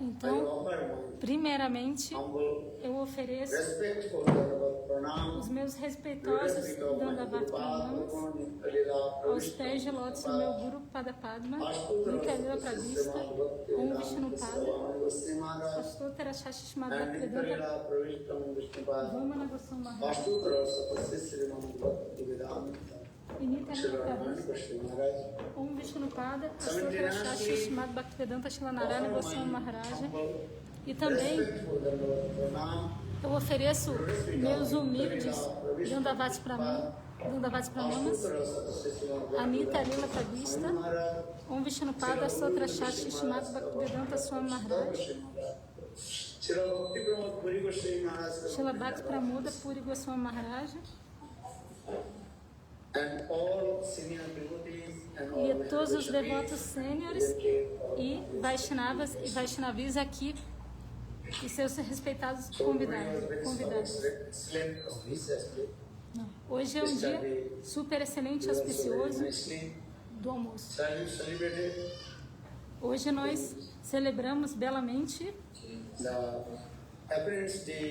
Então, primeiramente, eu ofereço os meus respeitosos Dandavat Pranamas aos pés de lótus do meu Guru Padapadma, Nikalila Pradista, Om Vishnupada, Astottara Shashishmad Bhaktivedanta, Vamana Goswami Maharaj, Nikalila Pradista, Om Vishnupada, Astottara Shashishmad Bhaktivedanta Shila Narayana Goswami Maharaja. E também eu ofereço meus humildes Dandavats Pranamas, Anita Lila Pradista, Om Vishnupada, Astottara Shashishmad Bhaktivedanta Swami Maharaj, Shila Bhakti Pramoda Puri Goswami Maharaj, e todos os devotos sêniores e Vaishnavas e Vaishnavis aqui e seus respeitados convidados. Não. Hoje é um dia super excelente, auspicioso do almoço. Hoje nós celebramos belamente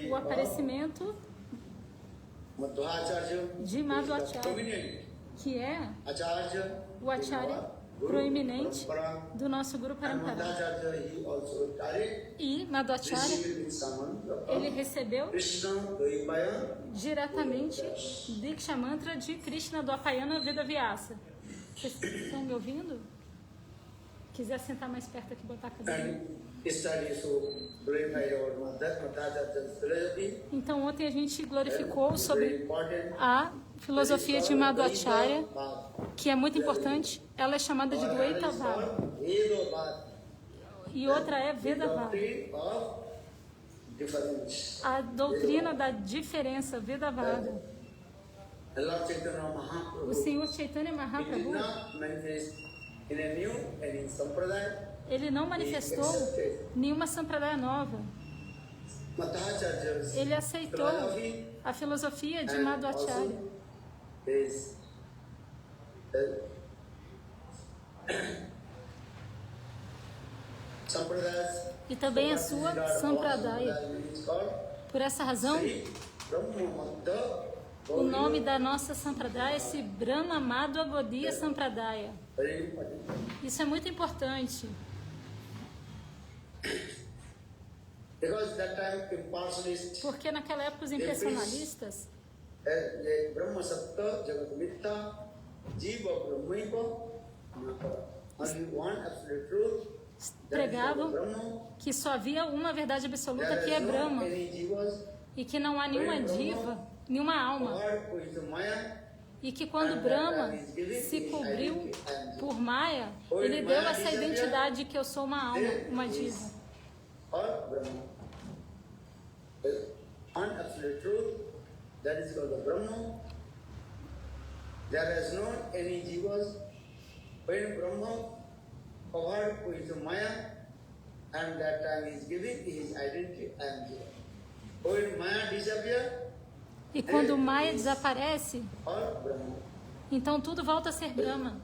o aparecimento de Madhvacharya, que é o Acharya proeminente do nosso Guru Parampara. E Madhvacharya, ele recebeu diretamente Diksha Mantra de Krishna do Apayana Vedavyasa. Vocês estão me ouvindo? Quiser sentar mais perto aqui, botar a cadeira. Então ontem a gente glorificou sobre a filosofia de Madhvacharya, que é muito importante. Ela é chamada de Dvaitavada. E outra é Vedavada. A doutrina da diferença, Vedavada. O Senhor Chaitanya Mahaprabhu, ele não manifestou nenhuma sampradaya nova. Ele aceitou a filosofia de Madhvacharya. E também a sua sampradaya. Por essa razão, o nome da nossa sampradaya é Brahma Madhva Gaudiya Sampradaya. Isso é muito importante. Porque naquela época os impersonalistas pregavam que só havia uma verdade absoluta, que é Brahma, e que não há nenhuma diva, nenhuma alma, e que quando Brahma se cobriu por Maya, ele deu essa identidade que eu sou uma alma, uma diva. That is called the Brahma. There is no any jivas. When Brahma covered with Maya, and that time is giving his identity and jiva. When Maya disappear, e quando Maya desaparece, então tudo volta a ser Brahma.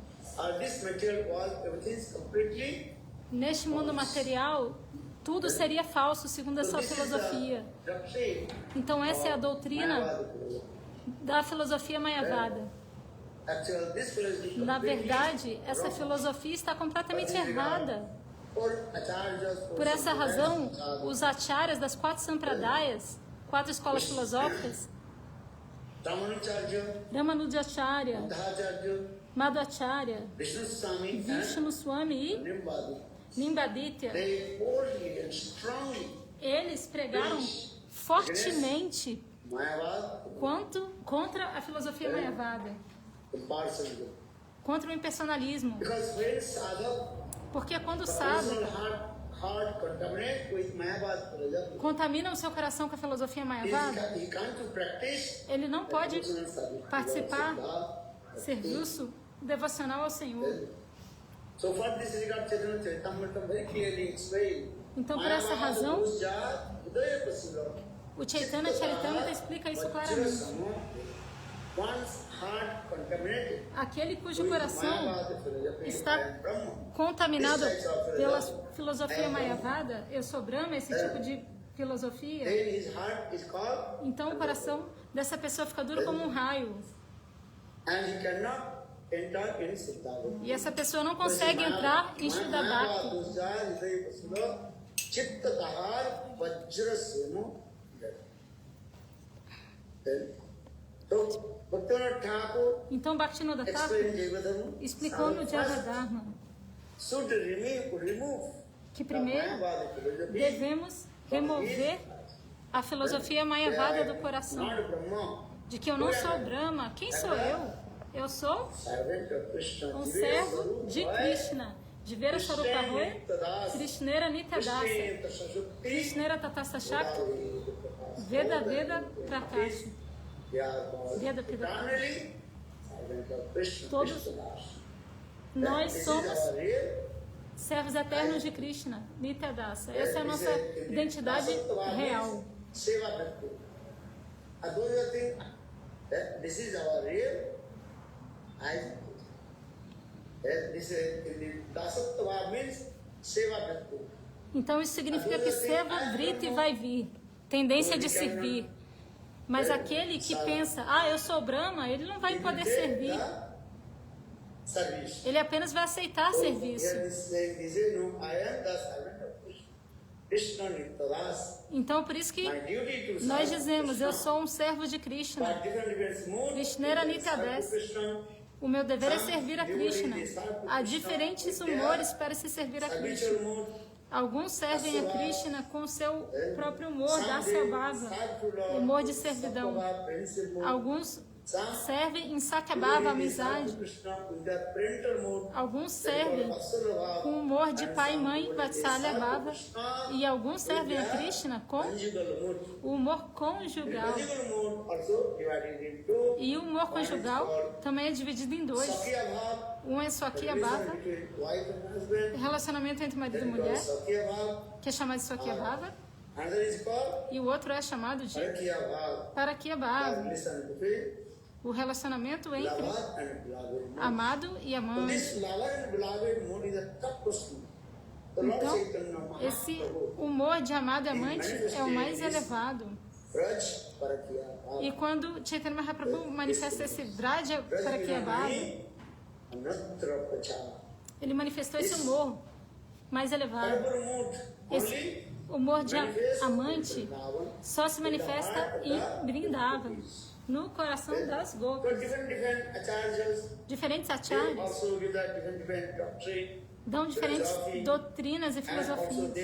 Neste mundo material, tudo seria falso, segundo a sua filosofia. Então essa é a doutrina da filosofia Mayavada. Na verdade, essa filosofia está completamente errada. Por essa razão, os acharyas das 4 sampradayas, 4 escolas filosóficas, Ramanujacharya, Madhvacharya, Vishnu Swami e Limbaditya. Eles pregaram fortemente contra a filosofia Mayavada, contra o impersonalismo. Porque quando o sadhaka contamina o seu coração com a filosofia Mayavada, ele não pode participar serviço devocional ao Senhor. Então, por essa razão, o Chaitanya Charitamrita explica isso claramente. Aquele cujo coração está contaminado pela filosofia Mayavada, eu sou Brahma, esse tipo de filosofia, então o coração dessa pessoa fica duro como um raio. E essa pessoa não consegue entrar em Shuddha Bhakti. Então Bhaktivinoda Thakur explicou no Jayavadharma que primeiro devemos remover a filosofia Mayavada do coração, de que eu não sou Brahma. Quem sou eu? Eu sou um servo de Krishna, de Vera Sarupa Roy, Krishnera Nityadasa, Krishnera Tatastha Shakti, Veda Veda Prakash, Veda Prakash. Todos nós somos servos eternos de Krishna, Nityadasa. Essa é a nossa identidade real. Então isso significa que Seva Vritti vai vir, tendência de servir. Mas aquele que pensa, eu sou Brahma, ele não vai poder servir. Ele apenas vai aceitar serviço. Então por isso que nós dizemos, eu sou um servo de Krishna, Krishnera Nityadasa. O meu dever é servir a Krishna. Há diferentes humores para se servir a Krishna. Alguns servem a Krishna com o seu próprio humor, Dasya Bhava, humor de servidão. Alguns servem em Sakyabhava, amizade. Alguns servem com o humor de pai e mãe, Vatsalya Bhava. E alguns servem a Krishna com o humor conjugal. E o humor conjugal também é dividido em dois. Um é Swakya Bhava, relacionamento entre marido e mulher, que é chamado de Swakya Bhava. E o outro é chamado de Parakya Bhava, o relacionamento entre amado e amante. Então, esse humor de amado e amante é o mais elevado. E quando Chaitanya Mahaprabhu manifesta esse Vraja Parakya Bhava, ele manifestou esse humor mais elevado. Esse humor de amante só se manifesta em Vrindavan, no coração das Gopas. Diferentes acharyas dão diferentes doutrinas e filosofias.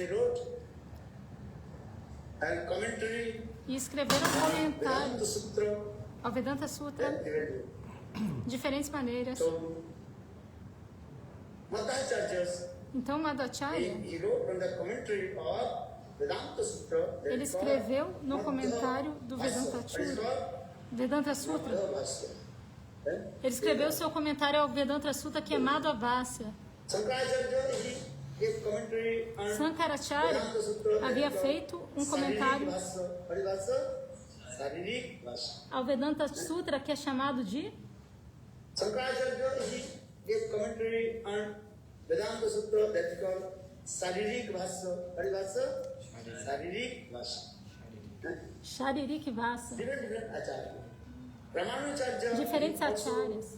E escreveram comentários ao Vedanta Sutra de diferentes maneiras. Então, Madhvacharya, ele escreveu no comentário do Vedanta Sutra. Ele escreveu seu comentário ao Vedanta Sutra, que é Madhvasya. Sankaracharya havia feito um comentário ao Vedanta Sutra, que é chamado de Vedanta Sutra, that is called Sharirik Vasa. Sharirik Vasa. Sharirik Vasa. Diferentes acharyas.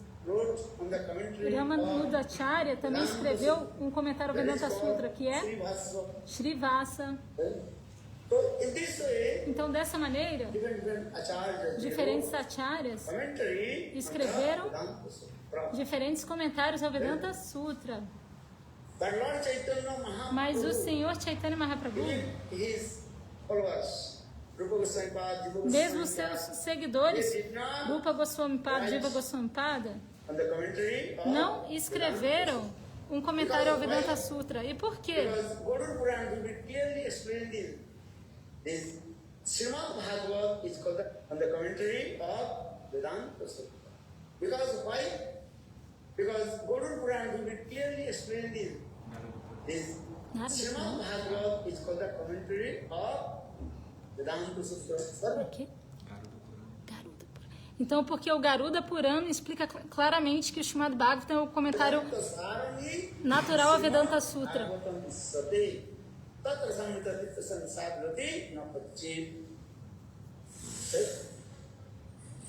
Ramanujacharya também escreveu um comentário ao Vedanta Sutra, que é Srivasa. So in this way, Então, dessa maneira, different acharyas, diferentes acharyas commentary escreveram Vedanta Sutra. diferentes comentários ao Vedanta Sutra. But Lord Chaitanya Mahaprabhu, Mas o Senhor Chaitanya Mahaprabhu, his followers, Rupa Goswami Pada, Jiva mesmo Goswami seus Pada, seguidores, they did not Rupa Goswami Pada, Jiva Goswami Pada, on the commentary of não escreveram um comentário ao Vedanta Sutra. E por quê? Because Garuda Purana will be clearly explained this Srimad Bhagavad is called on the commentary of Vedanta Sutra. Because why? Because Garuda Purana will be clearly explained this Srimad Bhagavad is called the commentary of Vedanta Sutra. Aqui. Garuda Purana. Então, porque o Garuda Purana explica claramente que o Srimad Bhagavatam é o comentário natural a Vedanta Sutra.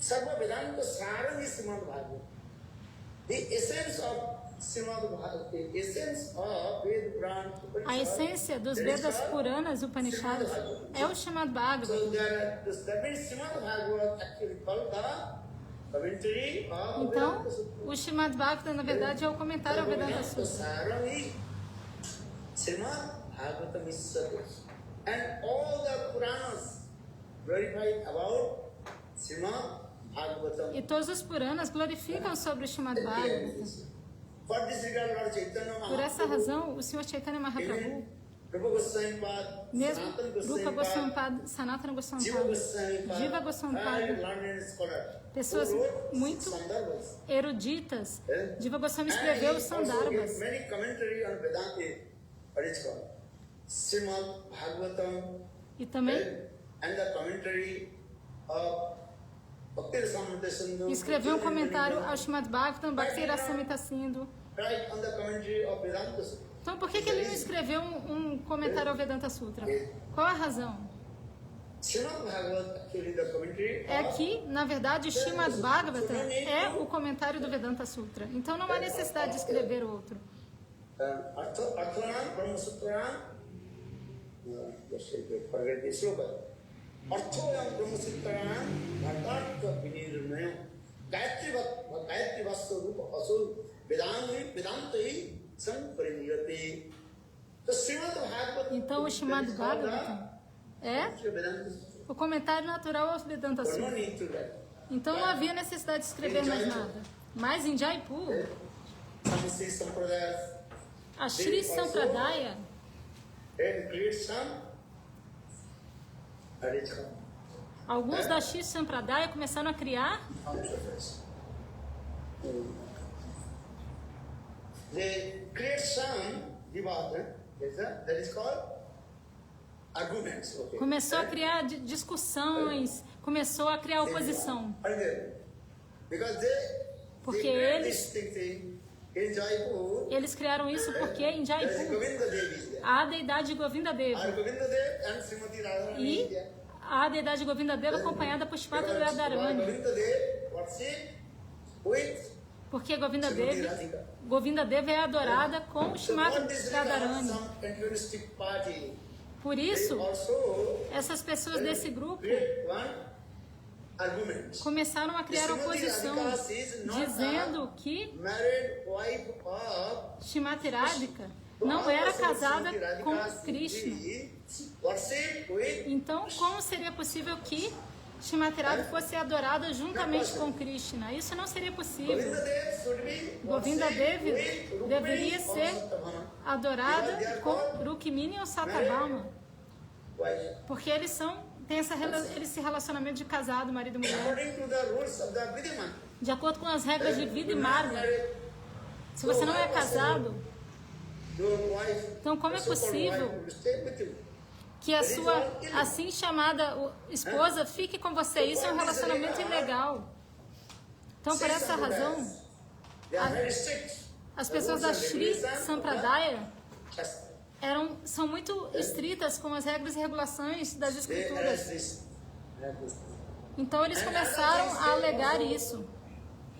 Sarva Vedanta Sarani Srimad Bhagavatam. The essence of Srimad Bhagavatam, the essence of Ved Purana A essência dos Vedas Puranas, Upanishads, é o Srimad So Bhagavatam. that means Srimad Bhagavatam actually called the commentary of Então, Vedanta Sutra. o Srimad Bhagavatam, na verdade, é o comentário ao Vedanta Sutra. Sarani Srimad Bhagavatam is service. And all the Puranas glorified about Srimad Bhagavatam. E todos os Puranas glorificam sobre o Srimad Bhagavatam. For this regard, Lord Chaitanya Por essa Mahaprabhu, razão, o Senhor Chaitanya Mahaprabhu, Rupa Goswami Pada, mesmo Sanatana Rupa Goswami Goswami Pada, Pada, Sanatana Goswami Jiva Pada, Goswami Pada, Jiva Goswami and Pada, learned scholar, pessoas who wrote muito Sandarbhas. eruditas. Jiva Goswami And escreveu he os also Sandarbhas. gave many commentary on Vedanta, what is called Srimad Bhagavatam, E também and the commentary of Bhakti Rasamrita Sindhu. escreveu um comentário ao Srimad Bhagavatam, Bhakti Rasamrita Sindhu. Right on the commentary of Vedanta Sutra. Então, por que ele não escreveu um comentário ao Vedanta Sutra? Qual a razão? Srimad Bhagavatam, actually the commentary É of que, na verdade, o Srimad Bhagavatam é o comentário do Vedanta Sutra. Então, não há necessidade de escrever outro. Arthanam, Brahma Sutranam, just forget the sloka. Arthoyam Brahma Sutranam, Bhattartha Vinirmayam, Gayatri Vastu Rupa Asul, Vedantai Sampariyate. The Srimad Bhagavatam. Então, o Srimad Bhagavatam é o comentário natural ao Vedanta But no Sutra. need to write. Então, não havia necessidade de escrever mais nada. Mas em Jaipur, Some say Sampradayas, a Shri Sampradaya, and create some arrangement. alguns da Shri Sampradaya começaram a criar They create some divada, that is called arguments. Okay. começou a criar discussões, começou a criar oposição. Because Porque they create eles- this thing in Jaipur. Eles criaram isso porque em There is Jaipur Govinda Devi is there. há a deidade Govinda Deva. Our Govinda Devi and Srimati Radharani is E there. a deidade Govinda Deva acompanhada por Shrimati Because Radharani. Govinda Devi worship with Porque Govinda Srimati Deva, Radhika. Govinda Deva é adorada com So Shrimati what is Radharani. some antagonistic party? Por They isso, also essas pessoas desse grupo create one argument. começaram a criar oposição, dizendo que Married wife of Shrimati Radhika não era casada com Krishna. worship with Então, como seria possível que Shrimati Radhika fosse adorada juntamente com Krishna? Isso não seria possível. Govinda Dev should be Govinda worshipped Devi with Rukmini deveria or ser Satyabhama. adorada com Rukmini ou Satyabhama, Why? porque eles têm esse relacionamento de casado, marido e mulher, According to the rules of the Vidima. de acordo com as regras de vida e marga. Se você não é casado, Your wife, então como é the so-called possível wife, will stay with you. que a sua assim chamada esposa fique com você? Isso é um relacionamento ilegal. Então, por essa razão, They are very strict. as The pessoas da rules and Shri regulations of the Sampradaya caste. são muito estritas com as regras e regulações das They escrituras. arrest this. Então eles começaram a alegar isso.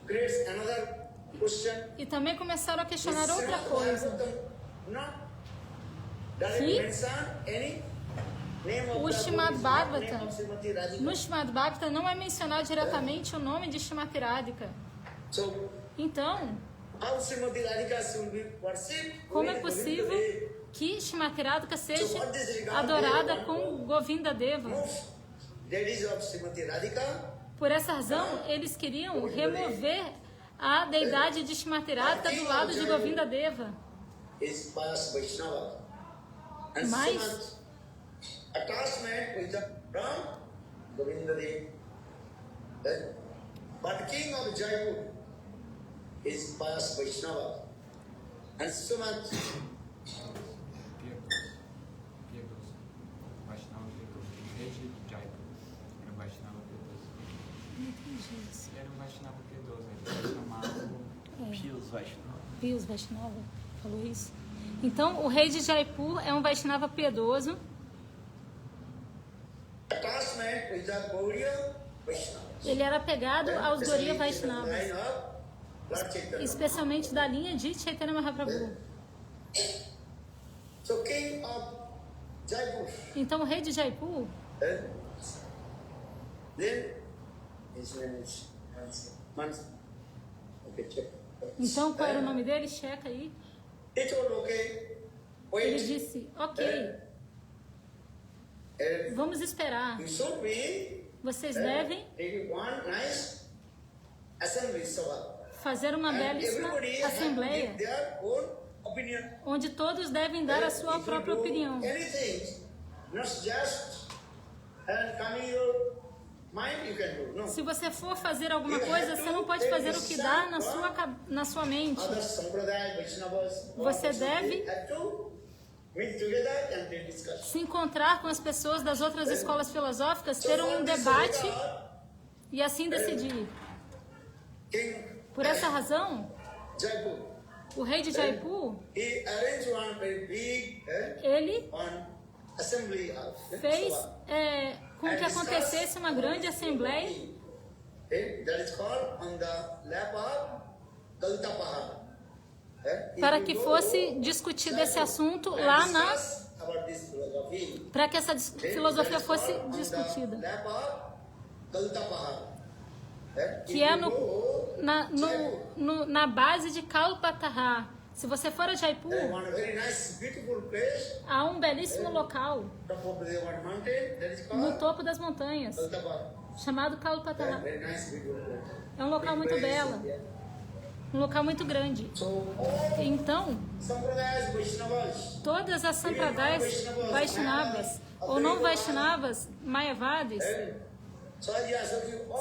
Creates another question. E também começaram a questionar Is outra Srimad coisa. Bhagavatam not directly Que? mention any O Srimad Bhagavatam, no Srimad Bhagavatam não é mencionado diretamente o nome de Srimati Radhika. Então, como é possível que Srimati Radhika seja adorada com Govinda Deva? Por essa razão, eles queriam remover a deidade de Srimati Radhika do lado de Govinda Deva. Mas attachment with the Ram, Govinda Deva. But king of Jaipur is Pious Vaishnava. And so much. Vaishnava piedoso. Rei de Jaipur era um Vaishnava piedoso. Ele era um Vaishnava piedoso. Ele chamava Pius Vaishnava. Pius Vaishnava falou isso. Então, o rei de Jaipur é um Vaishnava piedoso. Ele era apegado aos Gaudiya Vaishnavas, especialmente da linha de Chaitanya Mahaprabhu. Então o rei de Jaipur então qual era o nome dele? Checa aí. Ele disse, ok, vamos esperar. Vocês devem fazer uma belíssima assembleia, onde todos devem dar a sua própria opinião. Se você for fazer alguma coisa, você não pode fazer o que dá na sua mente. Você deve se encontrar com as pessoas das outras escolas filosóficas, ter um debate e assim decidir. Por essa razão, o rei de Jaipur, ele fez com que acontecesse uma grande assembleia para que fosse discutido esse assunto lá para que essa filosofia fosse discutida, que é na base de Kalpataha. Se você for a Jaipur, há um belíssimo local no topo das montanhas chamado Kalpataha. É um local muito belo, um local muito grande. Então, todas as Sampradayas Vaishnavas ou não Vaishnavas, Mayavadis,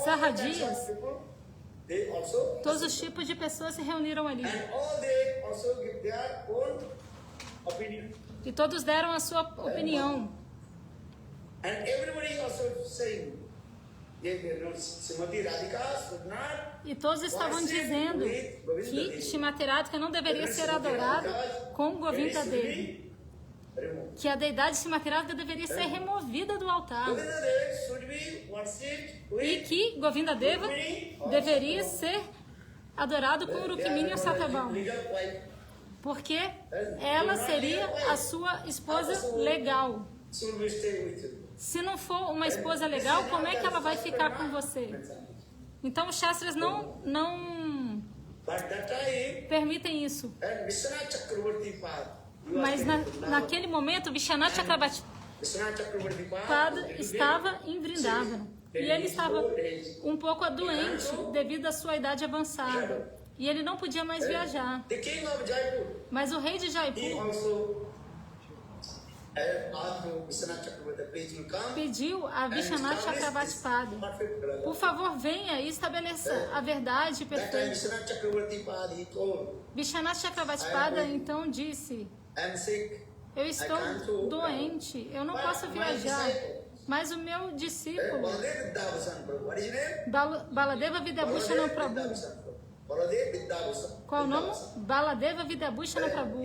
Sarradias, todos os tipos de pessoas se reuniram ali. E todos deram a sua opinião. E todos estavam dizendo que Srimati Radhika não deveria ser adorada com Govinda Deva, que a deidade Srimati Radhika deveria ser removida do altar, e que Govinda Deva deveria ser adorado com Rukmini ou Satyabhama, porque ela seria a sua esposa legal. Se não for uma esposa legal, como é que ela vai ficar com você? Então os Shastras não permitem isso. Mas naquele momento, Vishwanath Chakravarti estava em Vrindavana. E ele estava um pouco doente devido à sua idade avançada. E ele não podia mais viajar. Mas o rei de Jaipur pediu a Vishwanath Chakravarti, por favor, venha e estabeleça a verdade perfeita. Vishwanath Chakravarti então disse: eu estou doente, eu não posso viajar, mas o meu discípulo Baladeva Vidyabhushana Prabhu, qual o nome? Baladeva Vidyabhushana Prabhu.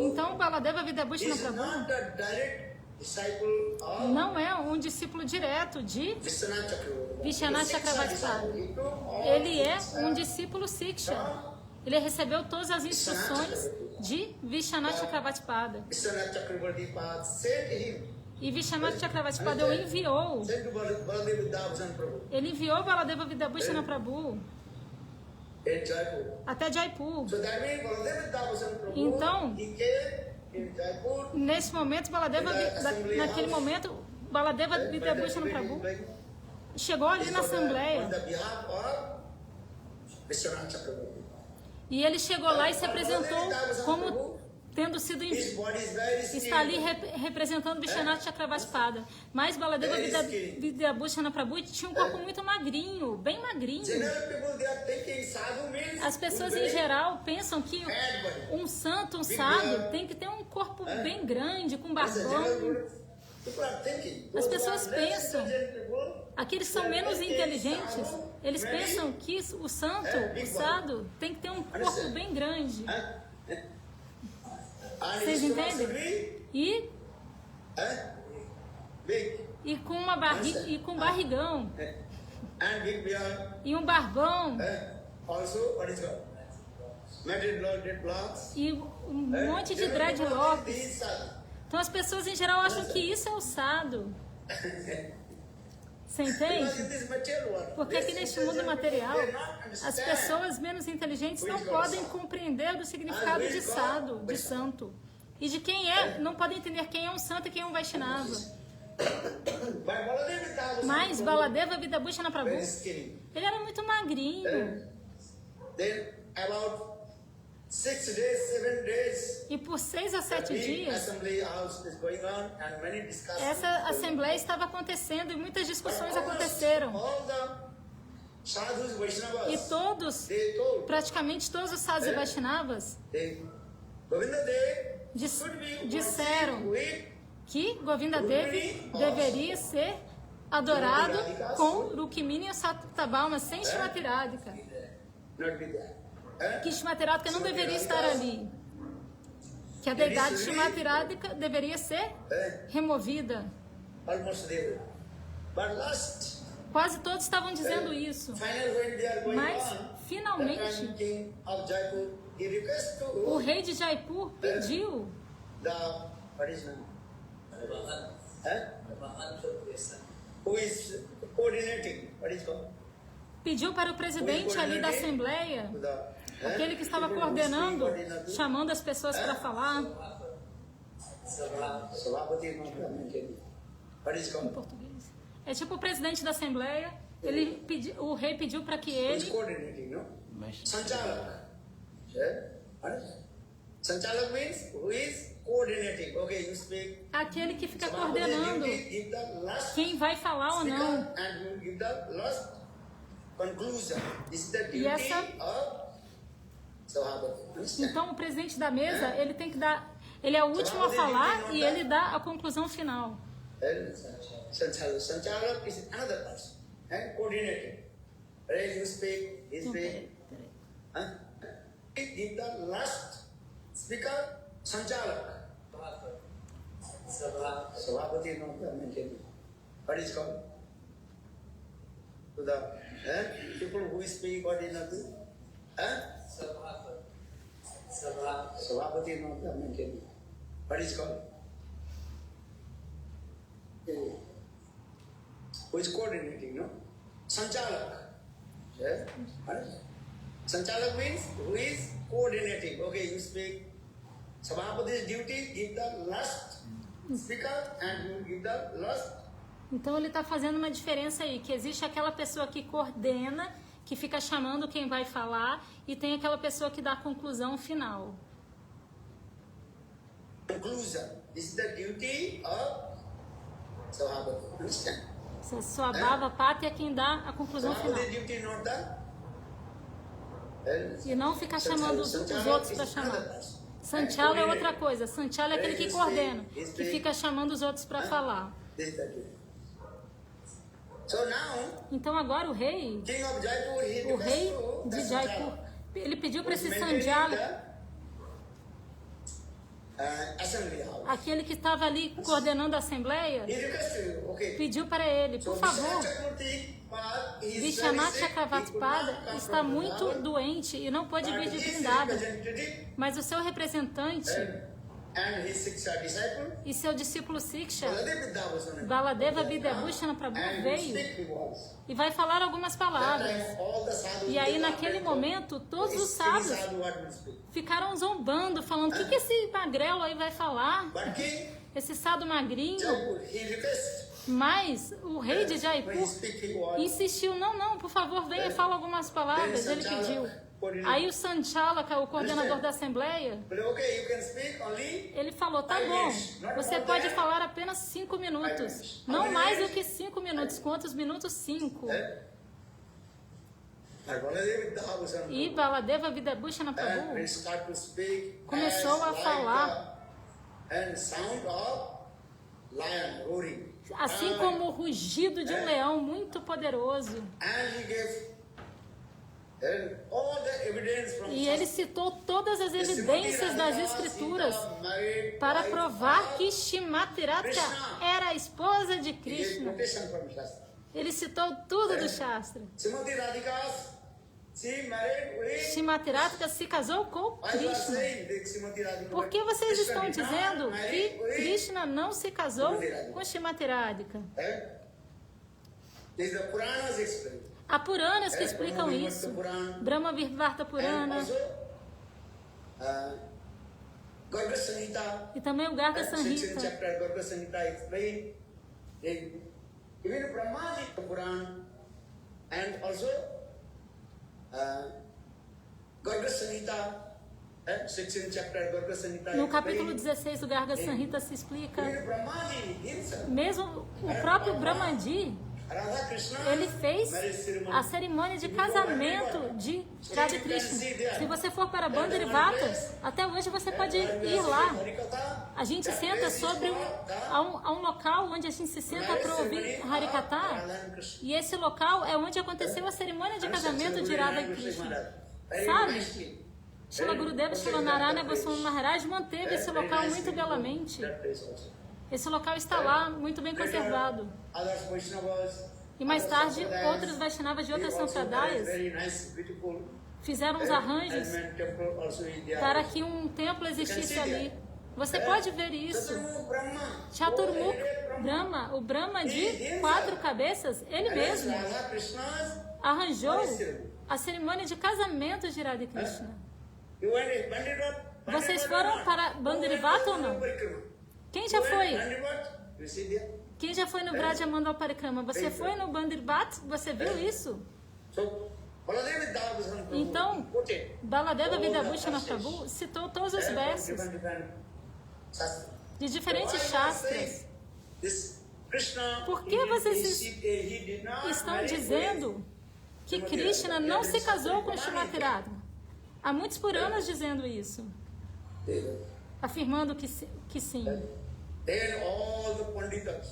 Então Baladeva Vidyabhushana Prabhu não é um discípulo direto de Vishwanath Chakravarti. Ele é um discípulo Siksha. Ele recebeu todas as instruções de Vishwanath Chakravartipada. Vishwanath Chakravartipada sent him. E Vishwanath Chakravartipada o enviou. Sent to Baladeva Vidabhushan Prabhu. Ele enviou Baladeva Vidabhushana Prabhu In Jaipur. até Jaipur. So that means Baladeva Vidabhushan Prabhu, Então, he came in Jaipur. nesse momento, naquele momento, Baladeva Vidabhushana Prabhu chegou ali na On Assembleia. the behalf of Vishwanath Chakravarti. E ele chegou lá e se apresentou como tendo sido His body is very está ali skinny. representando Vishwanath Chakravartipada. Mas Baladeva Vidabhushana Prabhu tinha um corpo muito magrinho, bem magrinho. General people, they are thinking sadhu means As pessoas em very geral pensam que bad body. um santo, um sadhu, tem que ter um corpo bem grande, com That's the general barbão. people. People are thinking. As Those who pessoas are less pensam, intelligent people, aqueles que são menos inteligentes, eles pensam que o santo, o sadhu, tem que ter um corpo bem grande. and Vocês his stomach entendem? should be, E, big com uma barrigão. and big beard. E um barbão. Also, what is called? Matted blocks. E um monte de dreadlocks. These sadhu. Então as pessoas em geral acham que isso é o sadhu. Você Because entende? in this material world, Porque aqui neste mundo material, as pessoas menos inteligentes não podem compreender o significado de sadhu, de santo. E de quem é, não podem entender quem é um santo e quem é um Vaishnava. Mas Baladeva Vidabhushana Prabhu, very skinny. ele era muito magrinho. Then about 6 days, 7 days, E por 6 a 7 big dias, assembly house is going on and many discussions. essa assembleia estava acontecendo e muitas discussões aconteceram. All the sadhus, E Vaishnavas, todos, they told, praticamente todos os sadhus e Vaishnavas, Govinda Dev should be disseram worshipped with que Govinda Devi deveria ser adorado com Rukmini e Satyabhama, sem Shrimati Radhika. not with that. Que Shrimati Radhika não deveria estar ali. Que a deidade Shrimati Radhika deveria ser removida. Almost there. But last, Quase todos estavam dizendo isso. final when they are going Mas, on, the finalmente, king of Jaipur, he requests o to rei de Jaipur pediu the, what is name? Who is coordinating, what is called? para o presidente ali da Assembleia, To the, aquele que estava coordenando, chamando as pessoas para falar Savapati, not the mentioned. What is em called? português. É tipo o presidente da Assembleia, o rei pediu para que Who is ele, coordinating, no? Mas Sanchalak. What is that? Sanchalak means who is coordinating. Okay, you speak. aquele que fica Savapati coordenando give the last quem vai falar ou não. speaker and will give the last conclusion. This is the duty E essa- of Savapati. Understand? Então o presidente da mesa, ele tem que dar, ele é o último a falar e ele dá a conclusão final. Sanchalak is another person. Coordinating. Right? You speak, he Não, speak. peraí. Give the last speaker, Sanchalak. Savapati not mentioned. What is called? To the people who speak, what is not? Savapati not mentioned. What is called? Who is coordinating, no? Sanchalak. Yeah? Sanchalak means who is coordinating. Okay, you speak. Sabhapati's duty, give the last speaker and you give the last. Então ele está fazendo uma diferença aí, que existe aquela pessoa que coordena, que fica chamando quem vai falar, e tem aquela pessoa que dá a conclusão final. Conclusion. This is the duty of Sabhapati. Understand? Sua Bhava Pati é quem dá a conclusão final. Sabhapati's duty not the. E não ficar chamando os outros para chamar. Sanchala é outra coisa. Sanchala é aquele que coordena, que fica chamando os outros para falar. This is the duty. So now, Então agora o rei King of Jaipur, he de requests to Jaipur, ele pediu para esse maintaining Sanchala, assembly house. aquele que estava ali coordenando a assembleia, He requested, okay. pediu para ele, por favor, Vishwanath Chakravartipad está muito doente e não pôde vir de Vrindava, mas o seu representante and his Siksha disciple, e seu discípulo Siksha, Baladeva Baladeva Videbhushana Prabhu, veio e vai falar algumas palavras. E aí, naquele momento, todos os sábios ficaram zombando, falando: o que esse magrelo aí vai falar? Esse sado magrinho. Mas o rei de Jaipur insistiu: não, por favor, venha e fala algumas palavras. Ele pediu. Aí o Sanchalaka, o coordenador da assembleia, ele falou: tá bom, você pode falar apenas 5 minutos, não mais do que 5 minutos. Quantos minutos? 5. E Baladeva Videbhushana Prabhu começou a falar, assim como o rugido de um leão muito poderoso. E ele citou todas as evidências das escrituras para provar que Shrimati Radhika era a esposa de Krishna. Ele citou tudo do Shastra. Shrimati Radhika se casou com Krishna. Por que vocês estão dizendo que Krishna não se casou com Shrimati Radhika? Há Puranas que explicam isso. Brahma Virvarta Purana. E também o Garga Sanhita. No capítulo 16 do Garga Sanhita se explica, mesmo o próprio Brahmaji, ele fez a cerimônia de casamento de Radha Krishna. Se você for para Bandarivata, até hoje você pode ir lá. A gente senta sobre um local onde a gente se senta para ouvir Harikatha. E esse local é onde aconteceu a cerimônia de casamento de Radha Krishna. Sabe? Srila Gurudeva Srila Narayana Goswami Maharaj manteve esse local muito belamente. Esse local está lá, muito bem conservado. E mais tarde, outros Vaishnavas de outras sampradayas fizeram uns arranjos para que um templo existisse ali. Você pode ver isso. Chaturmukh Brahma, o Brahma de 4 cabeças, ele mesmo arranjou a cerimônia de casamento de Radha Krishna. Vocês foram para Bandarivata ou não? Quem já foi? Quem já foi no Brajamandal Parikrama? Você foi no Bandarivata? Você viu isso? Então, Baladeva Videbhushana Prabhu citou todos os versos de diferentes shastras. Por que vocês estão dizendo que Krishna não se casou com Shrimati Radha? Há muitos Puranas dizendo isso, afirmando que sim.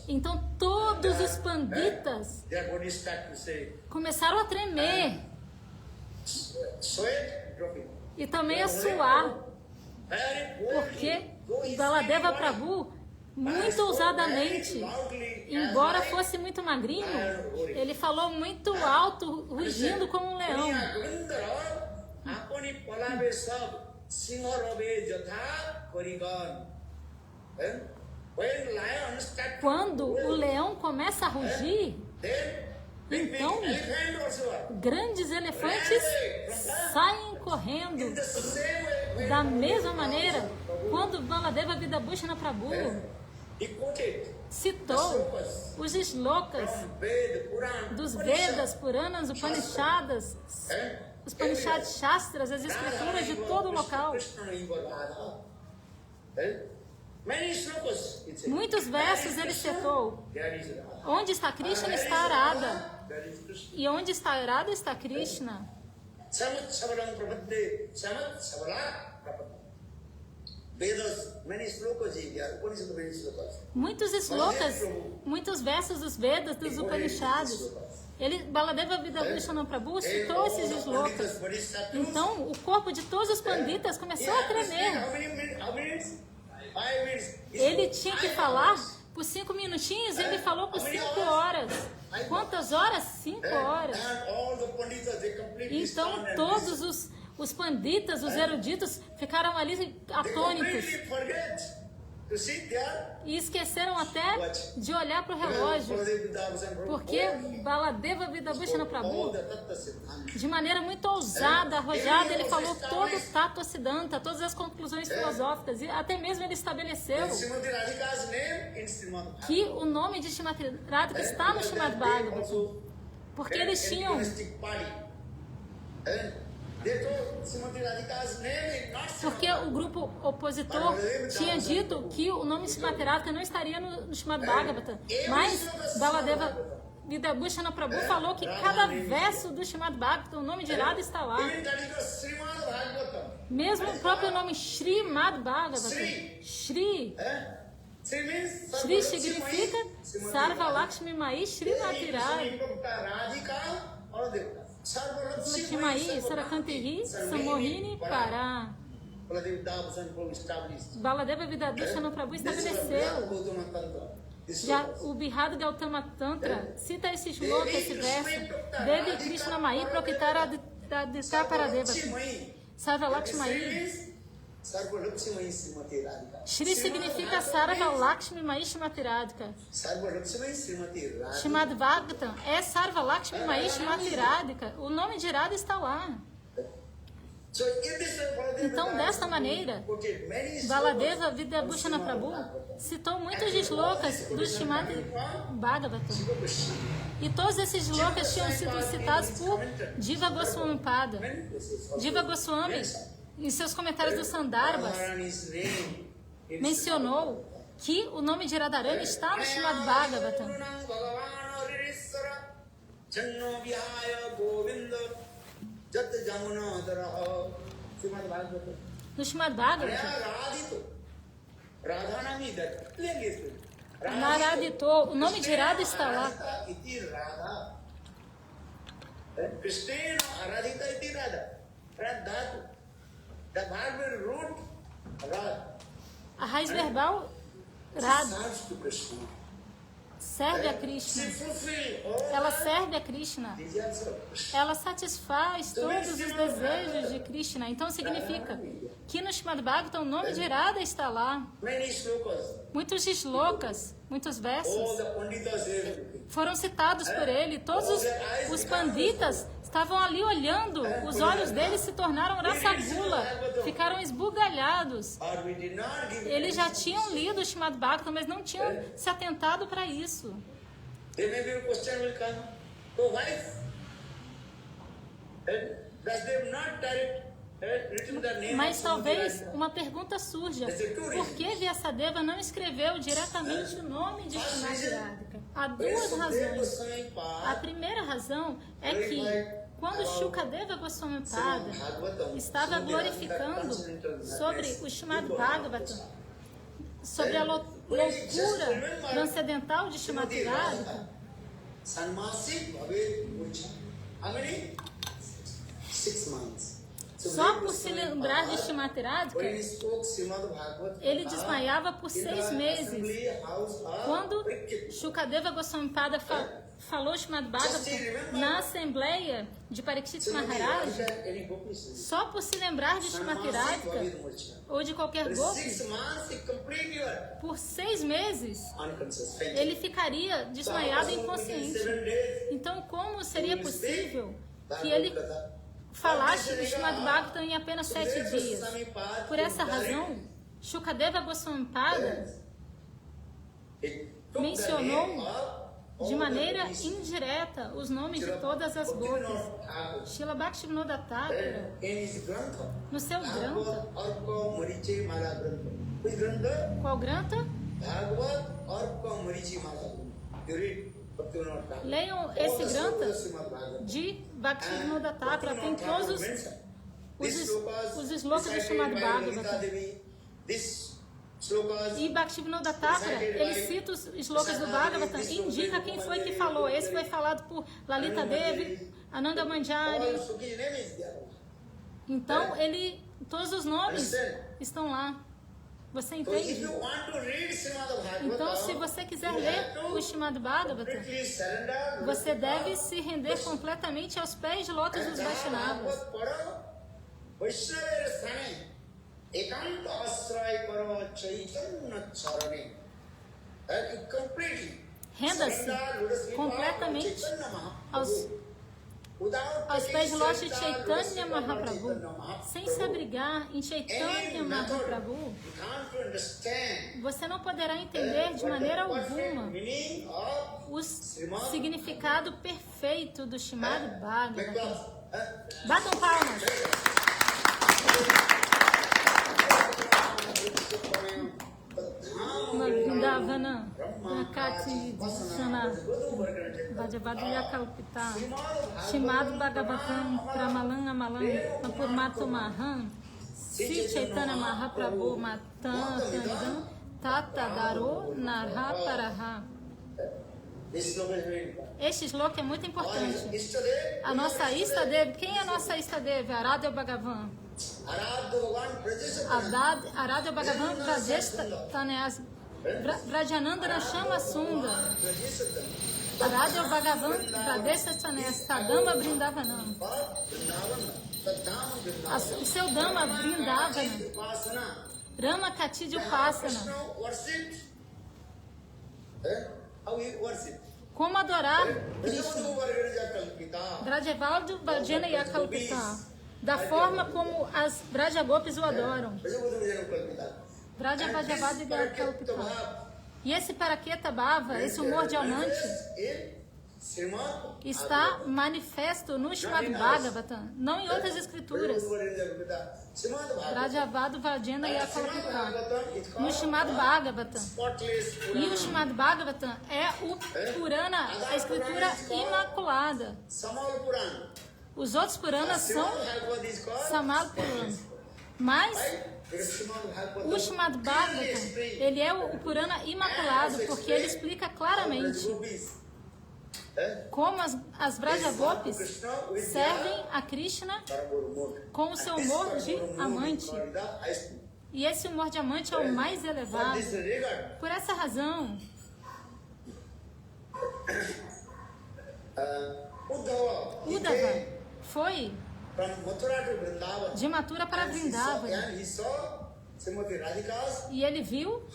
Então todos os panditas começaram a tremer e também a suar, porque Baladeva Prabhu, muito ousadamente, embora fosse muito magrinho, ele falou muito alto, rugindo como um leão. Quando o leão começa a rugir, então grandes elefantes saem correndo. Da mesma maneira, quando Baladeva Videbhushana Prabhu citou os shlokas dos Vedas, Puranas, Upanishadas, os Upanishad Shastras, as escrituras de todo o local. Muitos versos ele citou. Onde está Krishna, está Arada. E onde está Arada, está Krishna. Muitos slokas, muitos versos dos Vedas, dos Upanishads. Baladeva Videbhushana Prabhu citou esses slokas. Então, o corpo de todos os panditas começou a tremer. Ele tinha que falar por 5 minutinhos, ele falou por 5 horas. Quantas horas? 5 horas. Então todos os panditas, os eruditos, ficaram ali atônitos. E esqueceram até de olhar para o relógio. Porque Baladeva Vidabhushana Prabhu, de maneira muito ousada, arrojada, ele falou todo o Tattva Siddhanta, todas as conclusões filosóficas. E até mesmo ele estabeleceu que o nome de Srimati Radhika está no Srimad Bhagavatam. Porque eles tinham... Porque o grupo opositor tinha dito que o nome Srimati Radhika não estaria no Srimad Bhagavatam. Mas Baladeva Vidabhushana Prabhu falou que cada verso do Srimad Bhagavatam, o nome de Radha está lá. Mesmo o próprio nome Srimad Bhagavatam. Shri significa Sarva Lakshmi Mai Srimati Radhika. Lakshmi Sarakantiri Samohini Pará. Baladeva Vidabhushana Prabhu estabeleceu. Já o Bihad Gautama Tantra cita esse shloka, esse verso. Devi Krishna Mai Prokitara Adita Paradeva. Sarva Lakshmi. Shri significa Sarva Lakshmi Mai Srimati Radhika. Srimad Bhagavatam é Sarva Lakshmi Mai Srimati Radhika. O nome de Radha está lá. Então, desta maneira, Baladeva Vidabhushana Prabhu citou muitos shlokas do Srimad Bhagavatam. E todos esses shlokas tinham sido citados por Jiva Goswami Pada. Jiva Goswami, em seus comentários do Sandarbhas, mencionou que o nome de Radharani está no Srimad Bhagavatam. No Srimad Bhagavatam, Naradito, o nome de Radha está lá. A raiz verbal Radha serve a Krishna. Ela serve a Krishna. Ela satisfaz todos os desejos de Krishna. Então significa que no Srimad Bhagavatam o nome de Radha está lá. Muitos shlokas, muitos versos foram citados por ele. Todos os panditas estavam ali olhando. Os olhos deles se tornaram rasagula, ficaram esbugalhados. Eles já tinham lido o Srimad Bhagavatam, mas não tinham se atentado para isso. Mas talvez uma pergunta surja: por que Vyasadeva não escreveu diretamente o nome de Srimati Radhika? Há duas razões. A primeira razão é que quando Shukadeva Goswami Pada estava glorificando sobre o Srimad Bhagavatam, sobre a loucura transcendental de Srimati Radhika, só por se lembrar de Srimati Radhika, ele desmaiava por 6 meses. Quando Shukadeva Goswami Pada falou Srimad Bhagavatam na Assembleia de Parikshit Maharaj, só por se lembrar de Srimati Radhika ou de qualquer gopi, por 6 meses ele ficaria desmaiado e inconsciente. Então, como seria possível que ele falasse o Srimad Bhagavatam em apenas 7 dias? Por essa razão, Shukadeva Goswami Pada mencionou de maneira indireta os nomes de todas as gopis. Srila Bhaktivinoda Thakura, no seu Grantha, qual Grantha? Leiam esse Grantha de Bhaktivinoda Thakura, tem todos os slokas do Srimad Bhagavatam. E Bhaktivinoda Thakura, ele cita os slokas do Bhagavatam e indica quem foi que falou. Esse foi falado por Lalita Devi, Ananda Manjari. Então, todos os nomes estão lá. Você So if entende? you want to read Srimad Então, se Bhagavatam, você quiser you ler have to o Srimad Bhagavatam, completely surrender, você deve se render completamente aos pés de lótus dos Vaishnavas. Vaishnava Sane, Ekanta Asray Karo Chaitanya Charane. Completely. Renda-se completamente aos pés de lótus de Chaitanya Mahaprabhu, sem se abrigar em Chaitanya Mahaprabhu. Você não poderá entender de maneira alguma o significado perfeito do Srimad Bhagavatam. Batam palmas. Vrindavana, Nakati Dishana, Vajavadu Yakalpita, Srimad Bhagavatam, Pramalan Amalan, Apurmato Mahan, Sri Chaitanya Mahaprabhu, Matan, Tandam, Tata Daro, Narha Paraha. Este sloka é muito importante. A nossa Istadev, quem é a nossa Istadev? Arada Bhagavan. Arada Bhagavan Brajesh Taneas Brajanandana Shama Sunda. Arada Bhagavan Brajesh Taneas Tadamba Brindavanam. O seu Dama Brindavana, Rama Katidya Upasana. Como adorar Krishna? Brajavaldo Bhajana Yakalpita, da forma como as Brajagopis o adoram. Brajavajavadi Yakalpita. E esse Paraketa Bhava, esse humor diamante, está manifesto no Srimad Bhagavatam, não em outras escrituras. Brajavado Vajena Yakalpita, no Srimad Bhagavatam. E o Srimad Bhagavatam é o Purana, a escritura imaculada. Os outros Puranas são Samal Purana. Mas o Srimad Bhagavatam, ele é o Purana imaculado, porque ele explica claramente como as Brajagopis servem a Krishna com o seu humor de amante. E esse humor de amante é o mais elevado. Por essa razão, Uddhava foi de Mathura para Vrindavana. E ele viu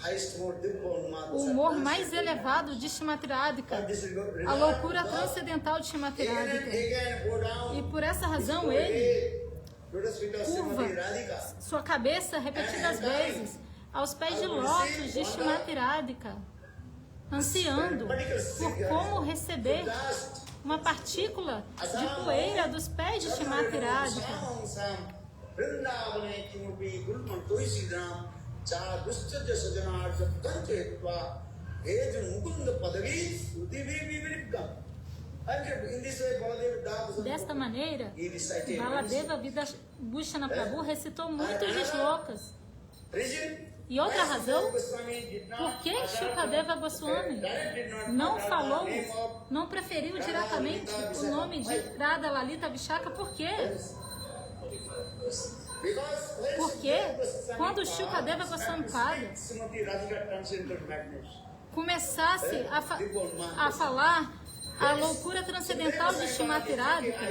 o humor mais elevado de Shrimati Radhika, a loucura transcendental de Shrimati Radhika. E por essa razão ele curva sua cabeça repetidas vezes aos pés de lótus de Shrimati Radhika, ansiando por como receber uma partícula de poeira dos pés de Shrimati Radhika. Desta maneira, Baladeva Vibhushan Prabhu recitou muitos shlokas. E outra razão, por que Shukadeva Goswami não falou, não preferiu diretamente o nome de Radha Lalita Vishaka? Por quê? Porque quando Shukadeva Goswami Pada começasse a falar a loucura transcendental de Shrimati Radhika,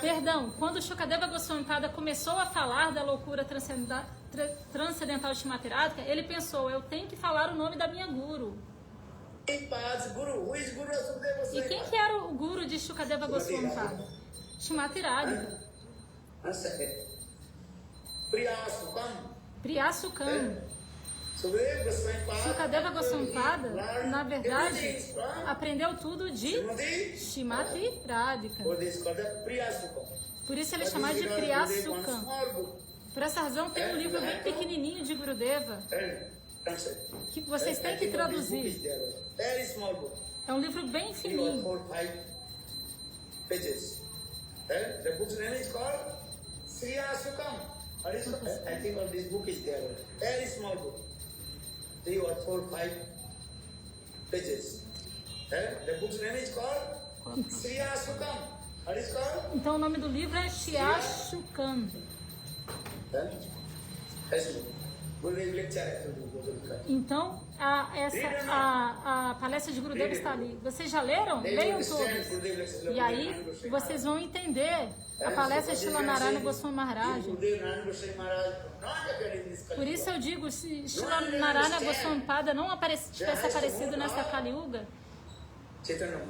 perdão, quando Shukadeva Goswami Pada começou a falar da loucura transcendental de Shrimati Radhika, ele pensou, eu tenho que falar o nome da minha guru. E quem que era o guru de Shukadeva Goswami Pada? Shrimati Radhika. Priyasukam. Shukadeva Goswami Pada, na verdade, aprendeu tudo de Shrimati Radhika. Por isso ele é chamado de Priyasukam. Por essa razão tem um livro bem pequenininho de Gurudeva que vocês têm que traduzir. É um livro bem fininho. The book's name is called Sriya Sukam. I think this book is there. Very small book. 3 or 4, 5 pages. The book's name is called Sriya Sukam. What is called? Então o nome do livro é Shriya Shukam. Então, a palestra de Gurudeva está ali. Vocês já leram? Leiam todos. E aí, vocês vão entender a palestra de Srila Narayana Goswami Maharaj. Por isso eu digo, se Srila Narayana Goswami Pada não tivesse aparecido nessa Kali Yuga,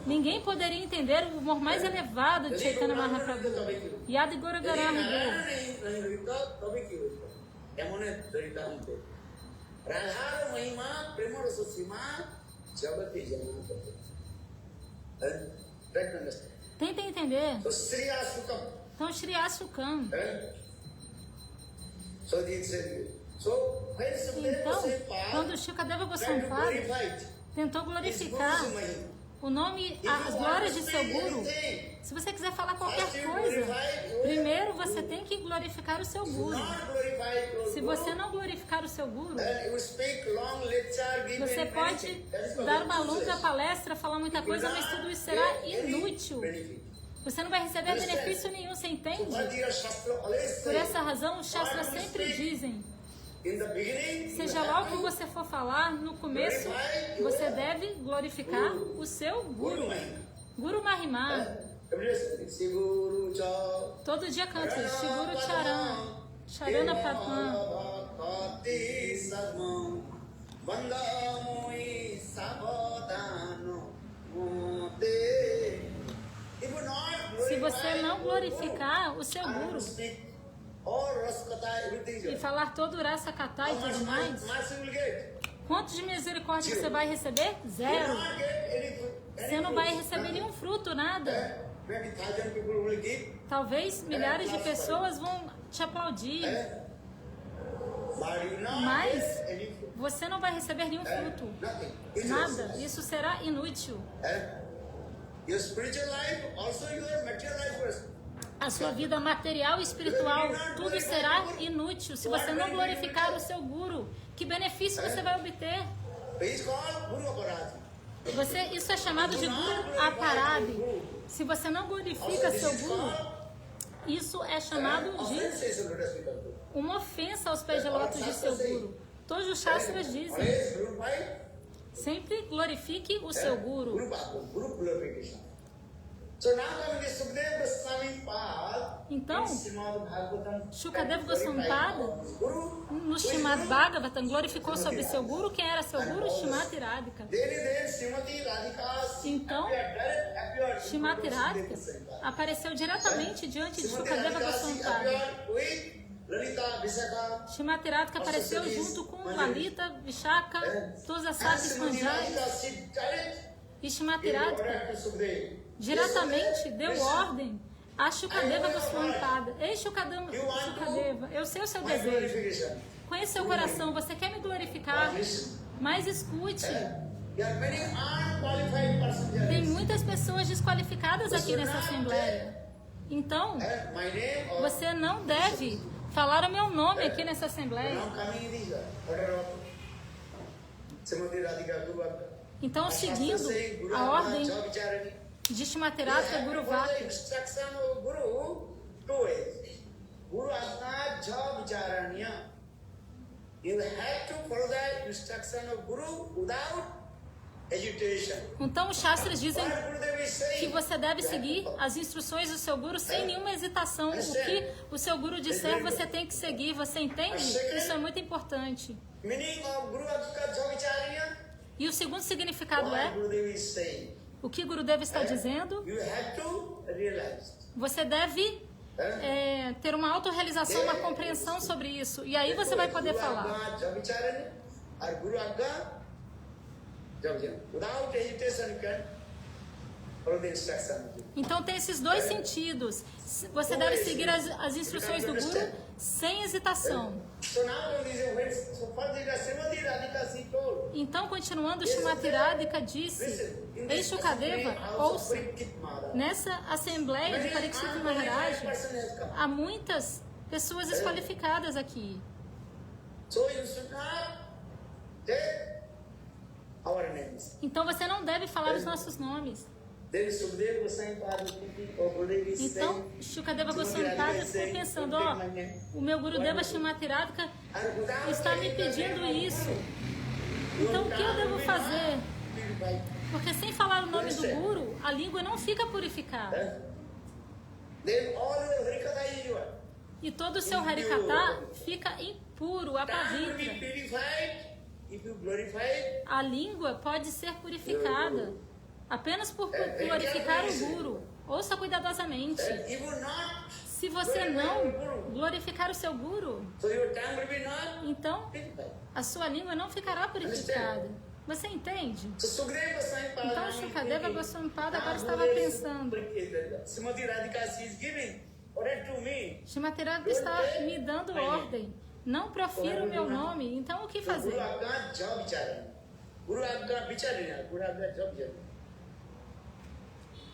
ninguém poderia entender o humor mais elevado de Chaitanya Mahaprabhu. Yadi Gora Garama. Tentem entender. Então, Shri Asukam. Então, quando Shukadeva Goswami tentou glorificar o nome, as glórias de seu Guru, se você quiser falar qualquer coisa, primeiro você tem que glorificar o seu Guru. Se você não glorificar o seu Guru, você pode dar uma longa palestra, falar muita coisa, mas tudo isso será inútil. Você não vai receber benefício nenhum, você entende? Por essa razão, os Shastras sempre dizem, seja lá o que você for falar, no começo você deve glorificar o seu Guru. Guru Mahima. Todo dia canta Shiguru Charan, Charana Patman. Se você não glorificar o seu Guru e falar todo o Rasa Kata e tudo mais, quanto de misericórdia você vai receber? Zero. Você não vai receber nenhum fruto, nada. Talvez milhares de pessoas vão te aplaudir, mas você não vai receber nenhum fruto. Nada. Isso será inútil. A sua vida material e espiritual, tudo será inútil se você não glorificar o seu Guru. Que benefício você vai obter? Isso é chamado de Guru Aparadi. Se você não glorifica seu Guru, isso é chamado de uma ofensa aos pés de lótus de seu Guru. Todos os Shastras dizem, sempre glorifique o seu Guru. Então, Shukadeva Goswami Pada, no Srimad Bhagavatam, glorificou sobre seu Guru. Quem era seu Guru? Shrimati Radhika. Então, Shrimati Radhika apareceu diretamente diante de Shukadeva Goswami Pada. Shrimati Radhika apareceu junto com Lalita, Vishaka, todas as satis Manjaris. E Shrimati Radhika diretamente deu ordem a Shukadeva Goswami Pada. Ei, Shukadeva, eu sei o seu desejo. Conheço seu coração, você quer me glorificar, mas escute. Tem muitas pessoas desqualificadas aqui nessa Assembleia. Então, você não deve falar o meu nome aqui nessa Assembleia. Então, seguindo a ordem de Shrimati Radhika Guru Vakya. Então os Shastras dizem que você deve seguir as instruções do seu Guru sem nenhuma hesitação. O que o seu Guru disser, você tem que seguir. Você entende? Isso é muito importante. E o segundo significado é: o que Gurudeva está dizendo? Você deve ter uma autorrealização, uma compreensão sobre isso. E aí você vai poder falar. Então tem esses dois sentidos. Você deve seguir as instruções do Guru sem hesitação. Então, continuando, Shrimati Radhika disse: Ei Shukadeva, ouça, nessa Assembleia de Parikshit Maharaj há muitas pessoas desqualificadas aqui. Então você não deve falar os nossos nomes. Then Sukadeva Goswami Pada or Gurudev is Então, saying, Shukadeva Goswami Pada ficou pensando, ó, o meu Gurudeva Shimathiradika está me pedindo isso. Então, o que eu devo fazer? Porque sem falar o nome do Guru, a língua não fica purificada. Then all your Harikatha is yours. E todo o seu Harikatha fica impuro, Tongue will be apavitra. purified if you glorify. A língua pode ser purificada apenas por glorificar o Guru. Ouça cuidadosamente. If you not, Se você não glorificar o seu Guru, so your tongue will be not então purified. a sua língua não ficará purificada. Você entende? So Sukadeva Goswami Pada. Então Shukadeva Goswami Pada agora estava pensando. Srimati Radhika, she is giving order to me. Shimathiradika está me dando ordem. Não profira o meu nome. Então o que So fazer? Guru Agga Job Vicharana. Guru Agga Vicharana. Guru Agga Job Vicharana.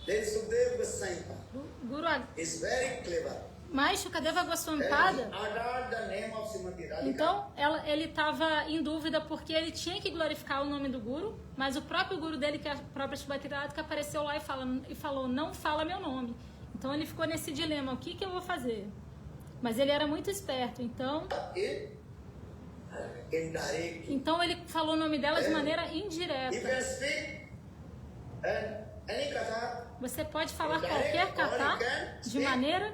Then Sukadeva Goswami Pada Guru is very clever. Mas Shukadeva Goswami And Pada, he uttered the name of Srimati Radhika. então ele estava em dúvida porque ele tinha que glorificar o nome do Guru, mas o próprio Guru dele, que é a própria Shimathiradika, apareceu lá e falou, não fala meu nome. Então ele ficou nesse dilema, o que eu vou fazer? Mas ele era muito esperto, então Indirect. ele falou o nome dela de maneira You indireta. can speak any katha Você pode falar qualquer katha de maneira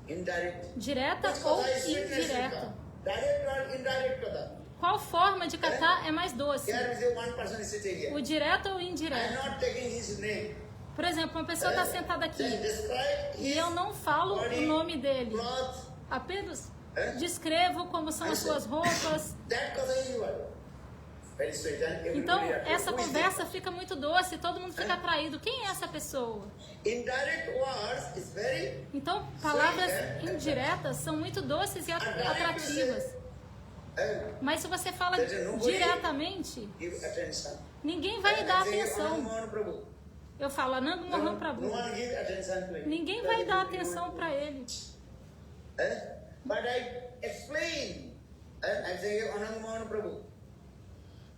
indirect. direta Which ou katha is sweetness indireta. katha? Direct or indirect katha? Qual forma de katha é mais doce? Here is a one person is sitting here. O direto ou I am indireto? not taking his name. Por exemplo, uma pessoa está sentada aqui Then describe e his eu não falo body, o nome dele. cloth. Apenas descrevo como são as suas roupas. That katha is yours. Very sweet. And everybody Então, approves. essa Who is conversa fica muito doce, todo mundo fica atraído. Quem é essa pessoa? that? Indirect words is very Então, palavras indiretas são muito doces e atrativas. Mas se você fala diretamente, give attention. ninguém vai dar atenção. Mohan Prabhu. Eu falo, Ananda Mohan No Prabhu. one give attention to him. Ninguém vai dar atenção para ele. But I explain. I say Anand Mohan Prabhu.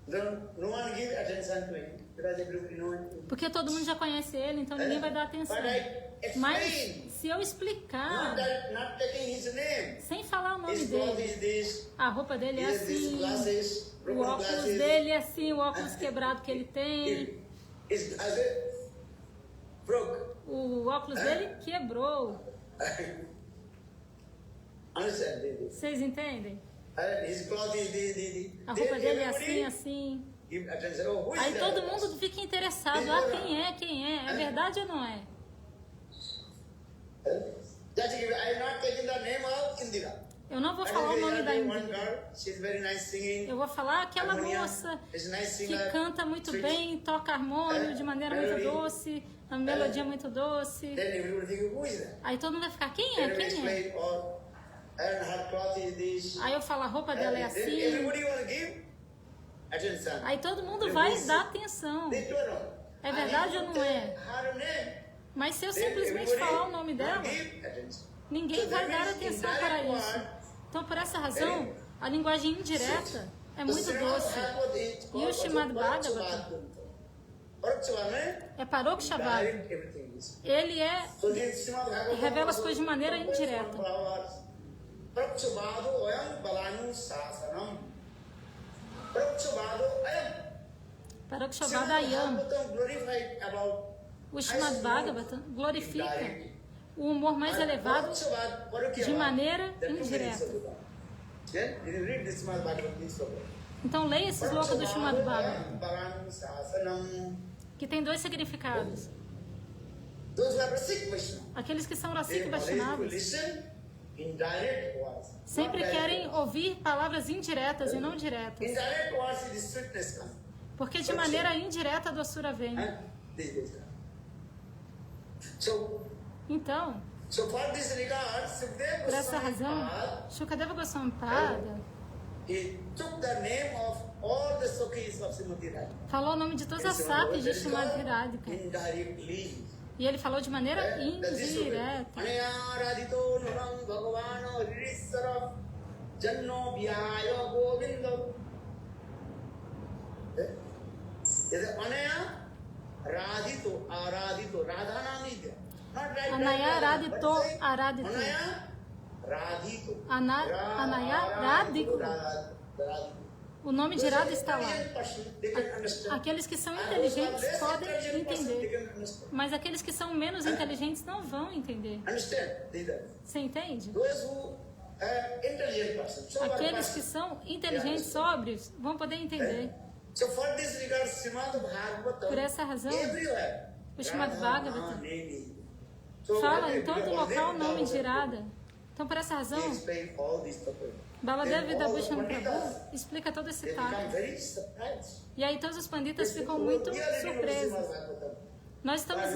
Then no one give attention to him because everybody know him. Porque todo mundo já conhece ele, então ninguém vai dar atenção. But I Mas explain. se eu explicar, Not taking his name. sem falar o nome His cloth dele, is this. a roupa dele é He has these assim, glasses. o Broken óculos glasses. dele é assim, o óculos quebrado que ele tem, Is as it broke. o óculos dele quebrou. Understand this? Vocês entendem? His cloth is this. A roupa dele é assim, assim. Give attention. Oh, who is Aí that? todo mundo fica interessado, quem é, quem é? É verdade ou não é? Just give. I am not taking the name of Indira. Eu não vou falar o nome da One Indira. girl, she's very nice singing. Eu vou falar aquela Harmonia, moça is a nice que singer, canta muito sweet. bem, toca harmônio de maneira muito Melody. doce, uma melodia muito doce. Then everyone think, who is that? Aí todo mundo vai ficar, quem Then é, we quem é? explain, or and her cloth is this. Aí eu falo, a roupa dela é And then assim. everybody will give attention. Aí todo mundo vai dar atenção. They don't know. É verdade ou não é? Her name. Mas se eu Then simplesmente everybody falar o nome will dela, give attention. ninguém So vai that dar means atenção indirect para isso. word, Então, por essa razão, a linguagem indireta é the muito Srimad doce. Bhagavad is E o called Srimad Parokshavad. Bhagavatam Parokshavad, é Parok Shabbat. direct everything is. Ele é So this Srimad Bhagavatam revela as also coisas de maneira comes indireta. from flowers. Parokshavad ayam balanu sasanam. Parokshavad ayam. Parok Srimad Shabbat Ayam. Bhagavatam glorified about O Srimad Bhagavatam glorifica o humor mais elevado de maneira indireta. Então leia esse sloka do Srimad Bhagavatam, que tem dois significados. Aqueles que são Rasika e Vaishnavas sempre querem ouvir palavras indiretas e não diretas, porque de maneira indireta a doçura vem. Então, por essa razão, Shukadeva Goswami Pada falou o nome de todas as sakis de Srimati Radhika. E ele falou de maneira indireta. Radhito, Aradhito, Radha naam is there. Not right. Anaya Radhito, Aradhito. Anaya Radhito. Anaya Radhiko. O nome de Radha está lá. Aqueles que são inteligentes podem entender, mas aqueles que são menos inteligentes não vão entender. Você entende? Aqueles que são inteligentes, sóbrios, vão poder entender. Por essa razão, o Srimad Bhagavatam fala em todo local o nome de Radha. Então, por essa razão, Baladeva Vidabhushana Prabhu explica todo esse tato. E aí todos os panditas ficam muito surpresos. Nós estamos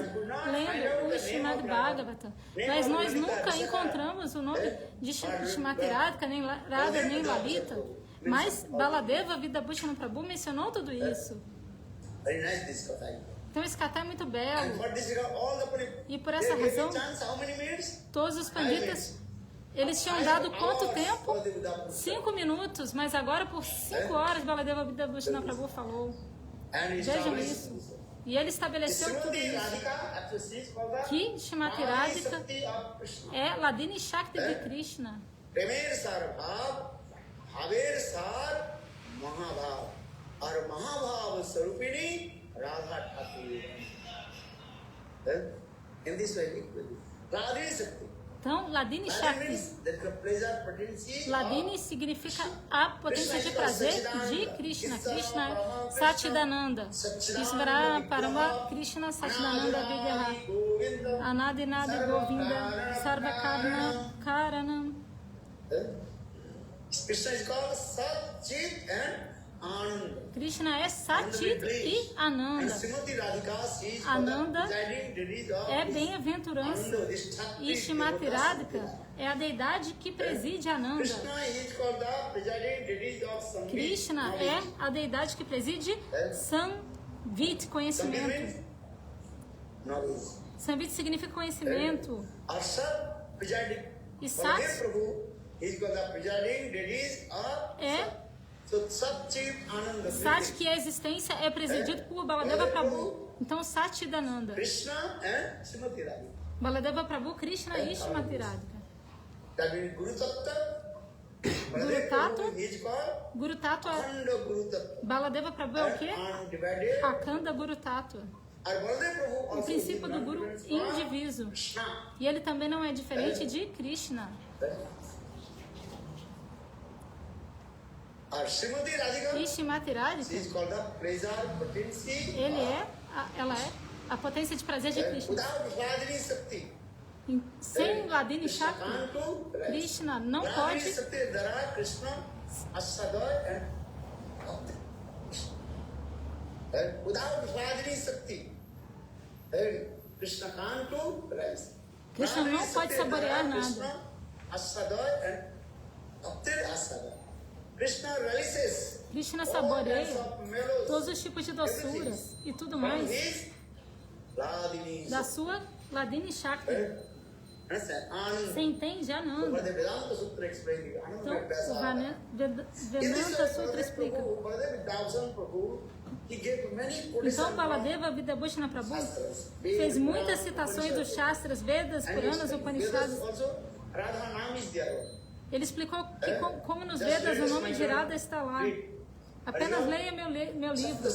lendo o Srimad Bhagavatam, mas nós nunca encontramos o nome de Shrimati Radhika, nem Radha, nem Lalita. Mas Baladeva Vidabhushana Prabhu mencionou tudo isso. Então esse kata é muito belo. E por essa razão, todos os panditas, eles tinham dado quanto tempo? 5 minutos, mas agora por 5 horas Baladeva Vidabhushana Prabhu falou. Vejam isso. E ele estabeleceu tudo isso. Que Shrimati Radhika é Ladini Shakti de Krishna. Então, Ladini Shakti. Ladini significa a potência de prazer de Krishna. Krishna é Satchidananda. Isvara Parama Krishna Satchidananda Vigraha. Anadinadi Govinda Sarvakarna Karanam. Krishna é Satchit e Ananda. Ananda é bem-aventurança e Shrimati Radhika é a deidade que preside Ananda. Krishna é a deidade que preside Samvit, conhecimento. Samvit significa conhecimento. E Sat é Sat, que é a existência, é presidido por Baladeva Prabhu. Então, Satchidananda. Baladeva Prabhu, Krishna e Shrimati Radhika. Guru Tattva. Baladeva Prabhu é o quê? Akhanda Guru Tattva. O princípio do Guru indiviso. E ele também não é diferente de Krishna. E Shrimati Radhika, ela é a potência de prazer de Krishna. Sem Ladini Shakti, Krishna não pode. Krishna não pode saborear nada. Krishna saboreia todos os tipos de doçuras e tudo mais da sua Ladini Shakti. Você entende? Ananda. Então, o Vedanta Sutra explica. Então, Baladeva Vidabhushana Prabhu fez muitas citações dos Shastras, Vedas, Puranas, Upanishads. Ele explicou que como nos Vedas o nome de Radha está lá. Apenas leia meu livro.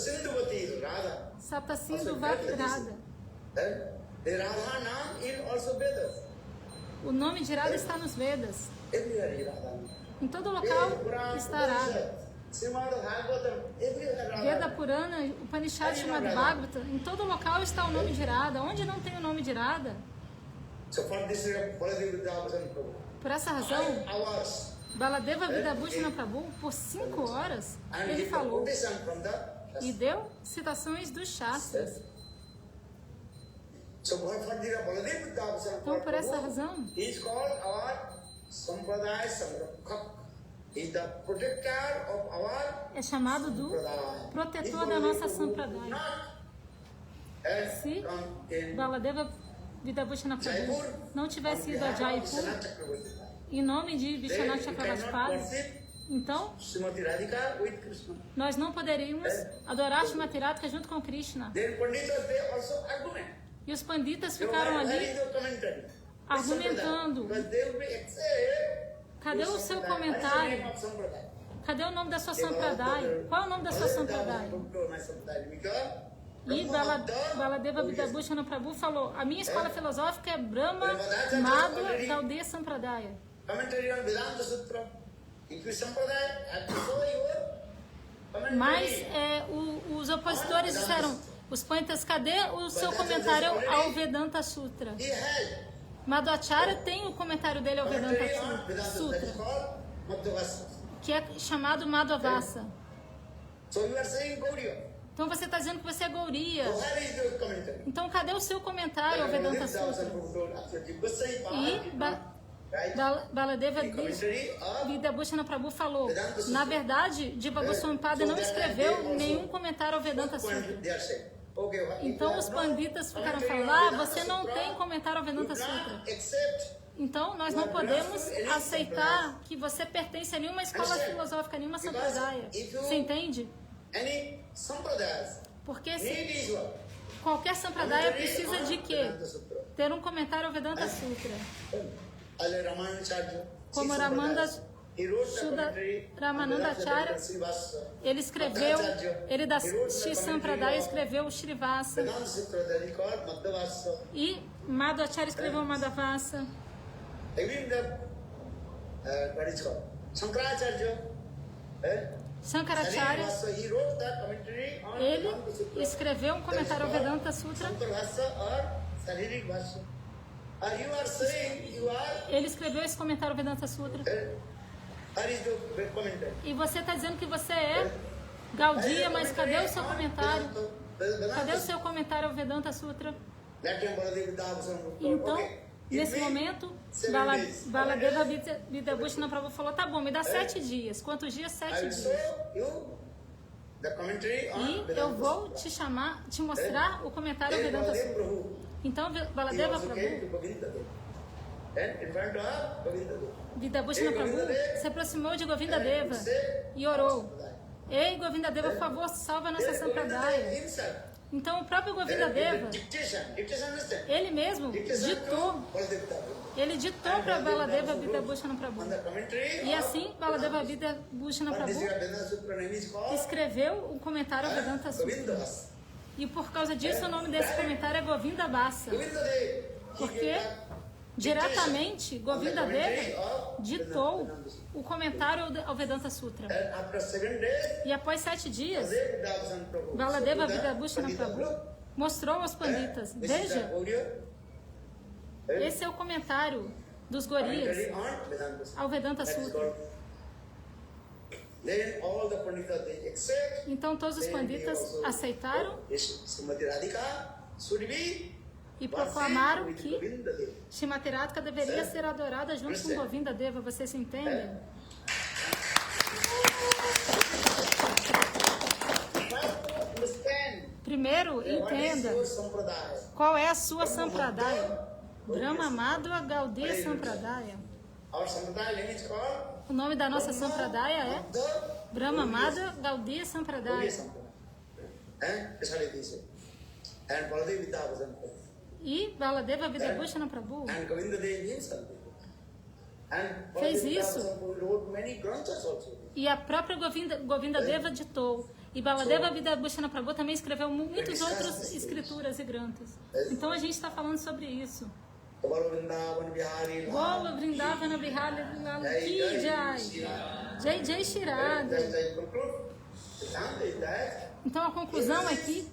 Saptasindhu Radha. O nome de Radha está nos Vedas. Em todo local está Radha. Veda Purana, Upanishad, Srimad Bhagavatam, em todo local está o nome de Radha. Onde não tem o nome de Radha? Por essa razão, Baladeva Vidabhushana Prabhu, por 5 horas, ele falou e deu citações dos Shastras. Então, por essa razão, é chamado do protetor da nossa Sampradaya. Se Baladeva Vidabhushana Prabhu não tivesse ido a Jaipur em nome de Vishwanath Chakravarti, Então, Srimati Radhika with Krishna. nós não poderíamos adorar Srimati Radhika junto com Krishna. Then Panditas, they also argument. E os panditas So ficaram where ali is your commentary? argumentando. Because they will be accept. Cadê o seu What is the comentário? name of Sampradaya? Cadê o nome da sua Sampradaya? Qual é o nome da sua Sampradaya? E Baladeva Vidabhushana Prabhu falou, a minha escola filosófica é Brahma, Madhva, Gaudiya Sampradaya. Commentary on Vedanta Sutra. If you Sampradaya, have to show your Mas commentary. os opositores disseram, os panditas, cadê o seu comentário ao Vedanta Sutra? He has Madhvacharya tem o comentário dele ao Vedanta commentary on Vedanta Sutra. That is Sutra, called Madhyavasa. que é chamado Madhvavasa. So you are saying Gaudiya. Então você está dizendo que você é Gauriya. So where is your commentary? Então cadê o seu comentário ao Vedanta Sutra? E Baladeva Vidabhushana Prabhu falou, na verdade, Jiva Goswami Pada não escreveu nenhum comentário ao Vedanta Sutra. Então os panditas ficaram falando, você não tem comentário ao Vedanta Sutra. Então nós não podemos aceitar que você pertence a nenhuma escola filosófica, a nenhuma sampradaya. Você entende? Porque se qualquer sampradaya precisa de quê? Ter um comentário ao Vedanta Sutra. Como Ramananda Acharya, ele escreveu, ele da Shri Sampradaya escreveu o Shrivasa. E Madhvacharya escreveu o Madhavasa. Shankaracharya, ele escreveu um comentário ao Vedanta Sutra. Ele escreveu esse comentário ao Vedanta Sutra. E você está dizendo que você é Gaudiya, mas cadê o seu comentário? Cadê o seu comentário ao Vedanta Sutra? Então, nesse momento, Baladeva Vidabhushana Prabhu falou, tá bom, me dá 7 dias. Quantos dias? 7 dias. E eu vou te mostrar o comentário ao Vedanta Sutra. Então, Baladeva Prabhu, Vidabhushana Prabhu se aproximou de Govinda Deva e orou. Ei, Govinda Deva, por favor, salva a nossa Sampradaya. Então, o próprio Govinda Deva, ele mesmo ditou. Ele ditou para Baladeva Vidabhushana Prabhu. E assim, Baladeva Vidabhushana Prabhu escreveu o comentário ao Vedanta Sutra. E por causa disso, o nome desse comentário é Govinda Basa. Porque diretamente Govinda Deva ditou o comentário ao Vedanta Sutra. E após 7 dias, Baladeva Vidabhushana Prabhu mostrou aos panditas, veja, esse é o comentário dos Goriyas ao Vedanta Sutra. Então todos os panditas aceitaram e proclamaram que Srimati Radhika deveria ser adorada junto com Govinda Deva. Vocês se entendem? Primeiro, entenda qual é a sua Sampradaya. Brahma Madhva Gaudiya Sampradaya. O nome da nossa Sampradaya é Brahma Madhva Gaudiya Sampradaya. E Baladeva Vidabhushana Prabhu fez isso. E a própria Govinda Deva ditou. E Baladeva Vidabhushana Prabhu também escreveu muitas outras escrituras e granthas. Então a gente está falando sobre isso. Bolo Vrindavana Bihari Ki Jai. Jai Jai Shirada. Então a conclusão é que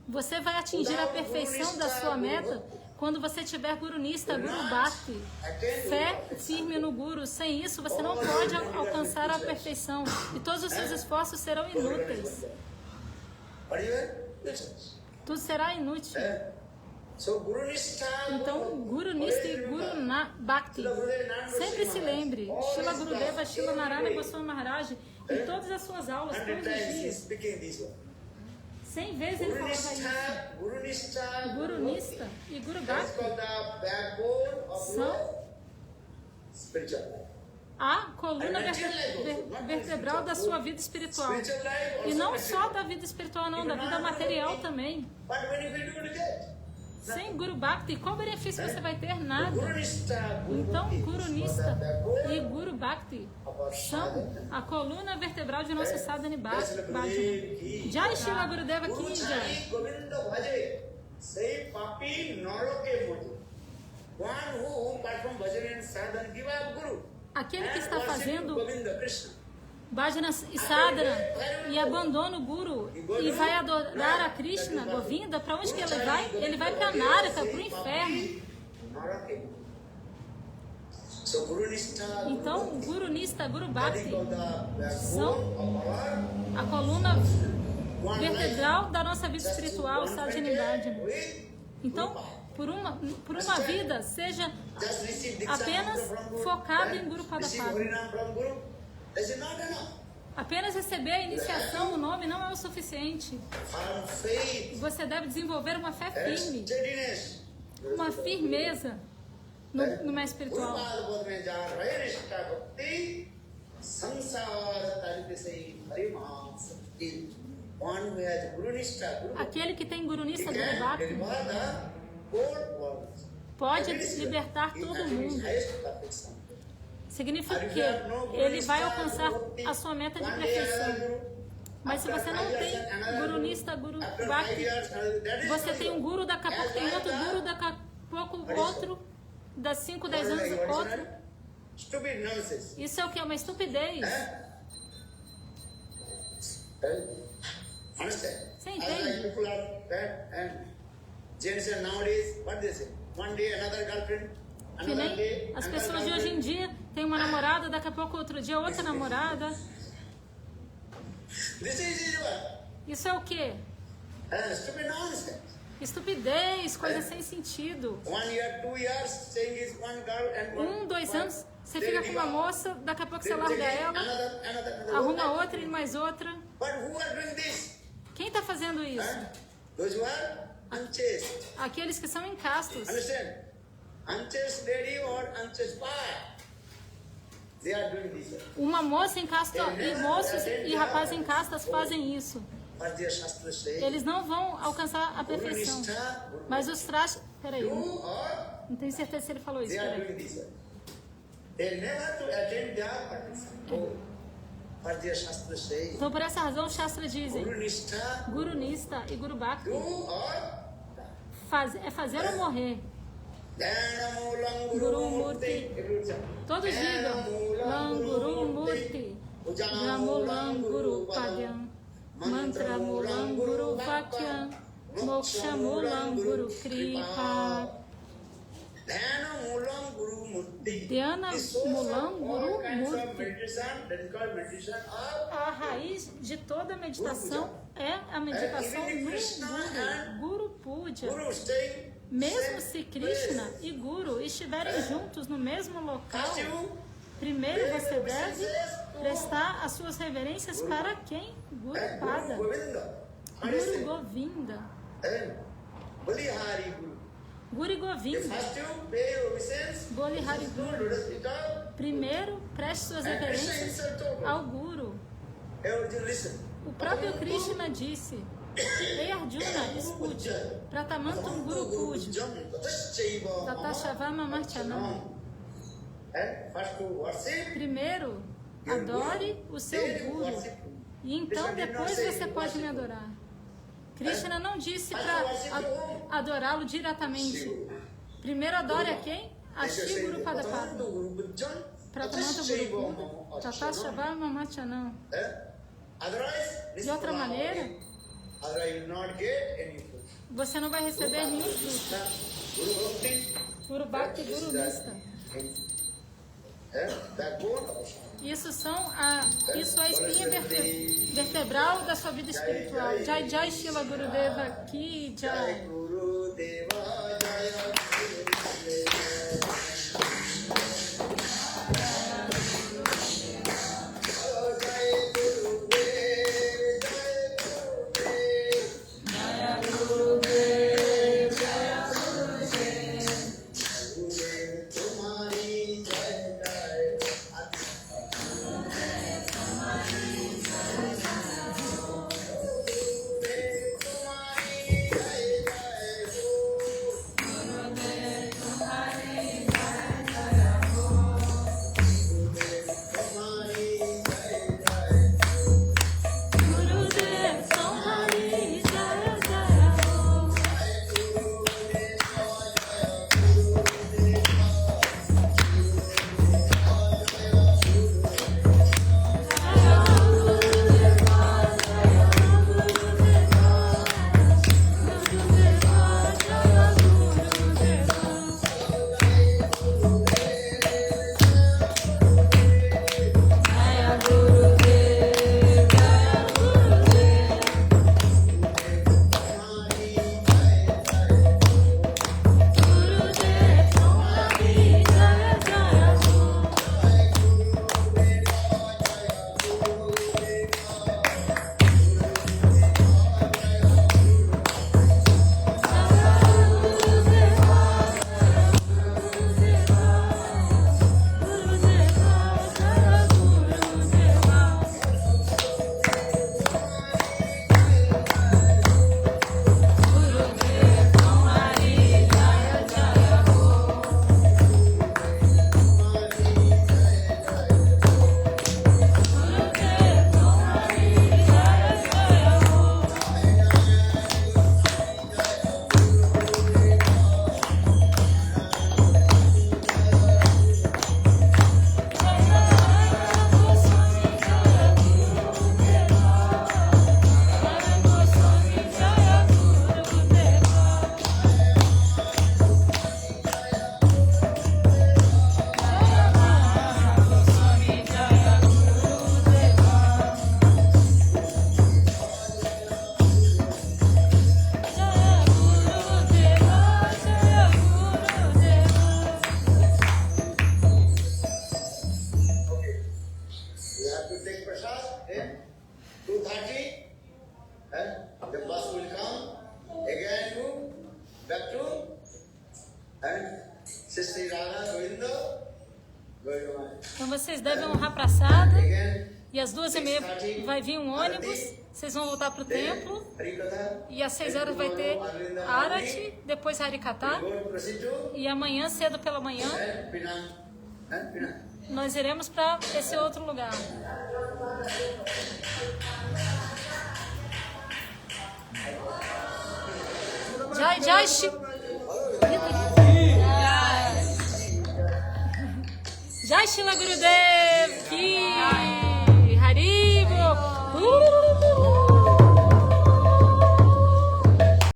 você vai atingir a perfeição da sua meta quando você tiver Guru Nista, Guru Bhakti, fé firme no Guru. Sem isso, você não pode alcançar a perfeição. E todos os seus esforços serão inúteis. Tudo será inútil. Então, Guru Nista e Guru Bhakti, sempre se lembre, Srila Gurudeva, Srila Narayana Goswami Maharaj, em todas as suas aulas, todos os dias. 100 vezes ele falava isso. Guru Nista e Guru Bhakti são a coluna vertebral da sua vida espiritual. E não só da vida espiritual, não, da vida material também. Sem Guru Bhakti, qual benefício você vai ter? Nada. Então, Guru Nista e Guru Bhakti são a coluna vertebral de nosso sadhana bhajana. Jai Shila Gurudeva Ki Jai. Aquele que está fazendo bhajana e sadhana e abandona o Guru e vai adorar a Krishna, Govinda, para onde que ele vai? Ele vai para Naraka, para o inferno. Então, Guru Nista, Guru Bhakti são a coluna vertebral da nossa vida espiritual, sadhana bhajana. Então, por uma vida, seja apenas focado em Guru Padapada. Apenas receber a iniciação, o nome, não é o suficiente. Você deve desenvolver uma fé firme, uma firmeza no meio espiritual. Aquele que tem Guru Nista, Guru Bhakti, pode libertar todo mundo. Significa que ele vai alcançar a sua meta de perfeição. Mas se você não tem Guru Nista, Guru Bhakti, você tem um Guru, daqui a pouco tem outro Guru, daqui a pouco outro, das 5, 10 anos outro. Isso é o que? É uma estupidez. Você entende? Que nem as pessoas de hoje em dia têm uma namorada, daqui a pouco outro dia outra namorada. Isso é o quê? Estupidez, coisa sem sentido. 1, 2 anos, você fica com uma moça, daqui a pouco você larga ela, arruma outra e mais outra. Quem está fazendo isso? Aqueles que são incastos. Uma moça em casta e moços e rapazes em castas fazem isso. Eles não vão alcançar a perfeição. Mas os trajes... Peraí, não tenho certeza se ele falou isso. Peraí. Então, por essa razão, os Shastras dizem Guru Nista e Guru Bhakti é fazer ou morrer. Guru Murti. Todos digam Guru Murti, Jamulam Guru Padyam, Mantra Mulam Guru Vakyam, Moksha Mulam Guru Kripa. Dhyana Mulam Guru Murti. A raiz de toda meditação é a meditação no Guru Puja. Mesmo se Krishna e Guru estiverem juntos no mesmo local, primeiro você deve prestar as suas reverências para quem? Guru Pada, Guru Govinda, Guru Govinda, Bolihari Guru. Primeiro preste suas reverências ao Guru. O próprio Krishna disse: Ei Arjuna, escute. Pratamantam Guru Puja, Tatashavama Marchanam. Primeiro, adore o seu Guru. E então depois você pode me adorar. Krishna não disse para adorá-lo diretamente. Primeiro adore a quem? A Shri Guru Padapada. Pratamantam Guru Puja, Tatashavama Marchanam. De outra maneira, você não vai receber nenhum fruto. Guru Bhakti e Guru Nista. Isso é a espinha vertebral da sua vida espiritual. Jai Jai Shila Gurudeva Ki Jai. The bus will come again to back to and Sister Radha Govinda. Então vocês devem honrar a praçada. Again, E às 2h30 vai vir um ônibus. Vocês vão voltar para o templo. E às 6 horas vai ter Arati, depois Harikata. E amanhã, cedo pela manhã, nós iremos para esse outro lugar. Jai Shila Gurudev ki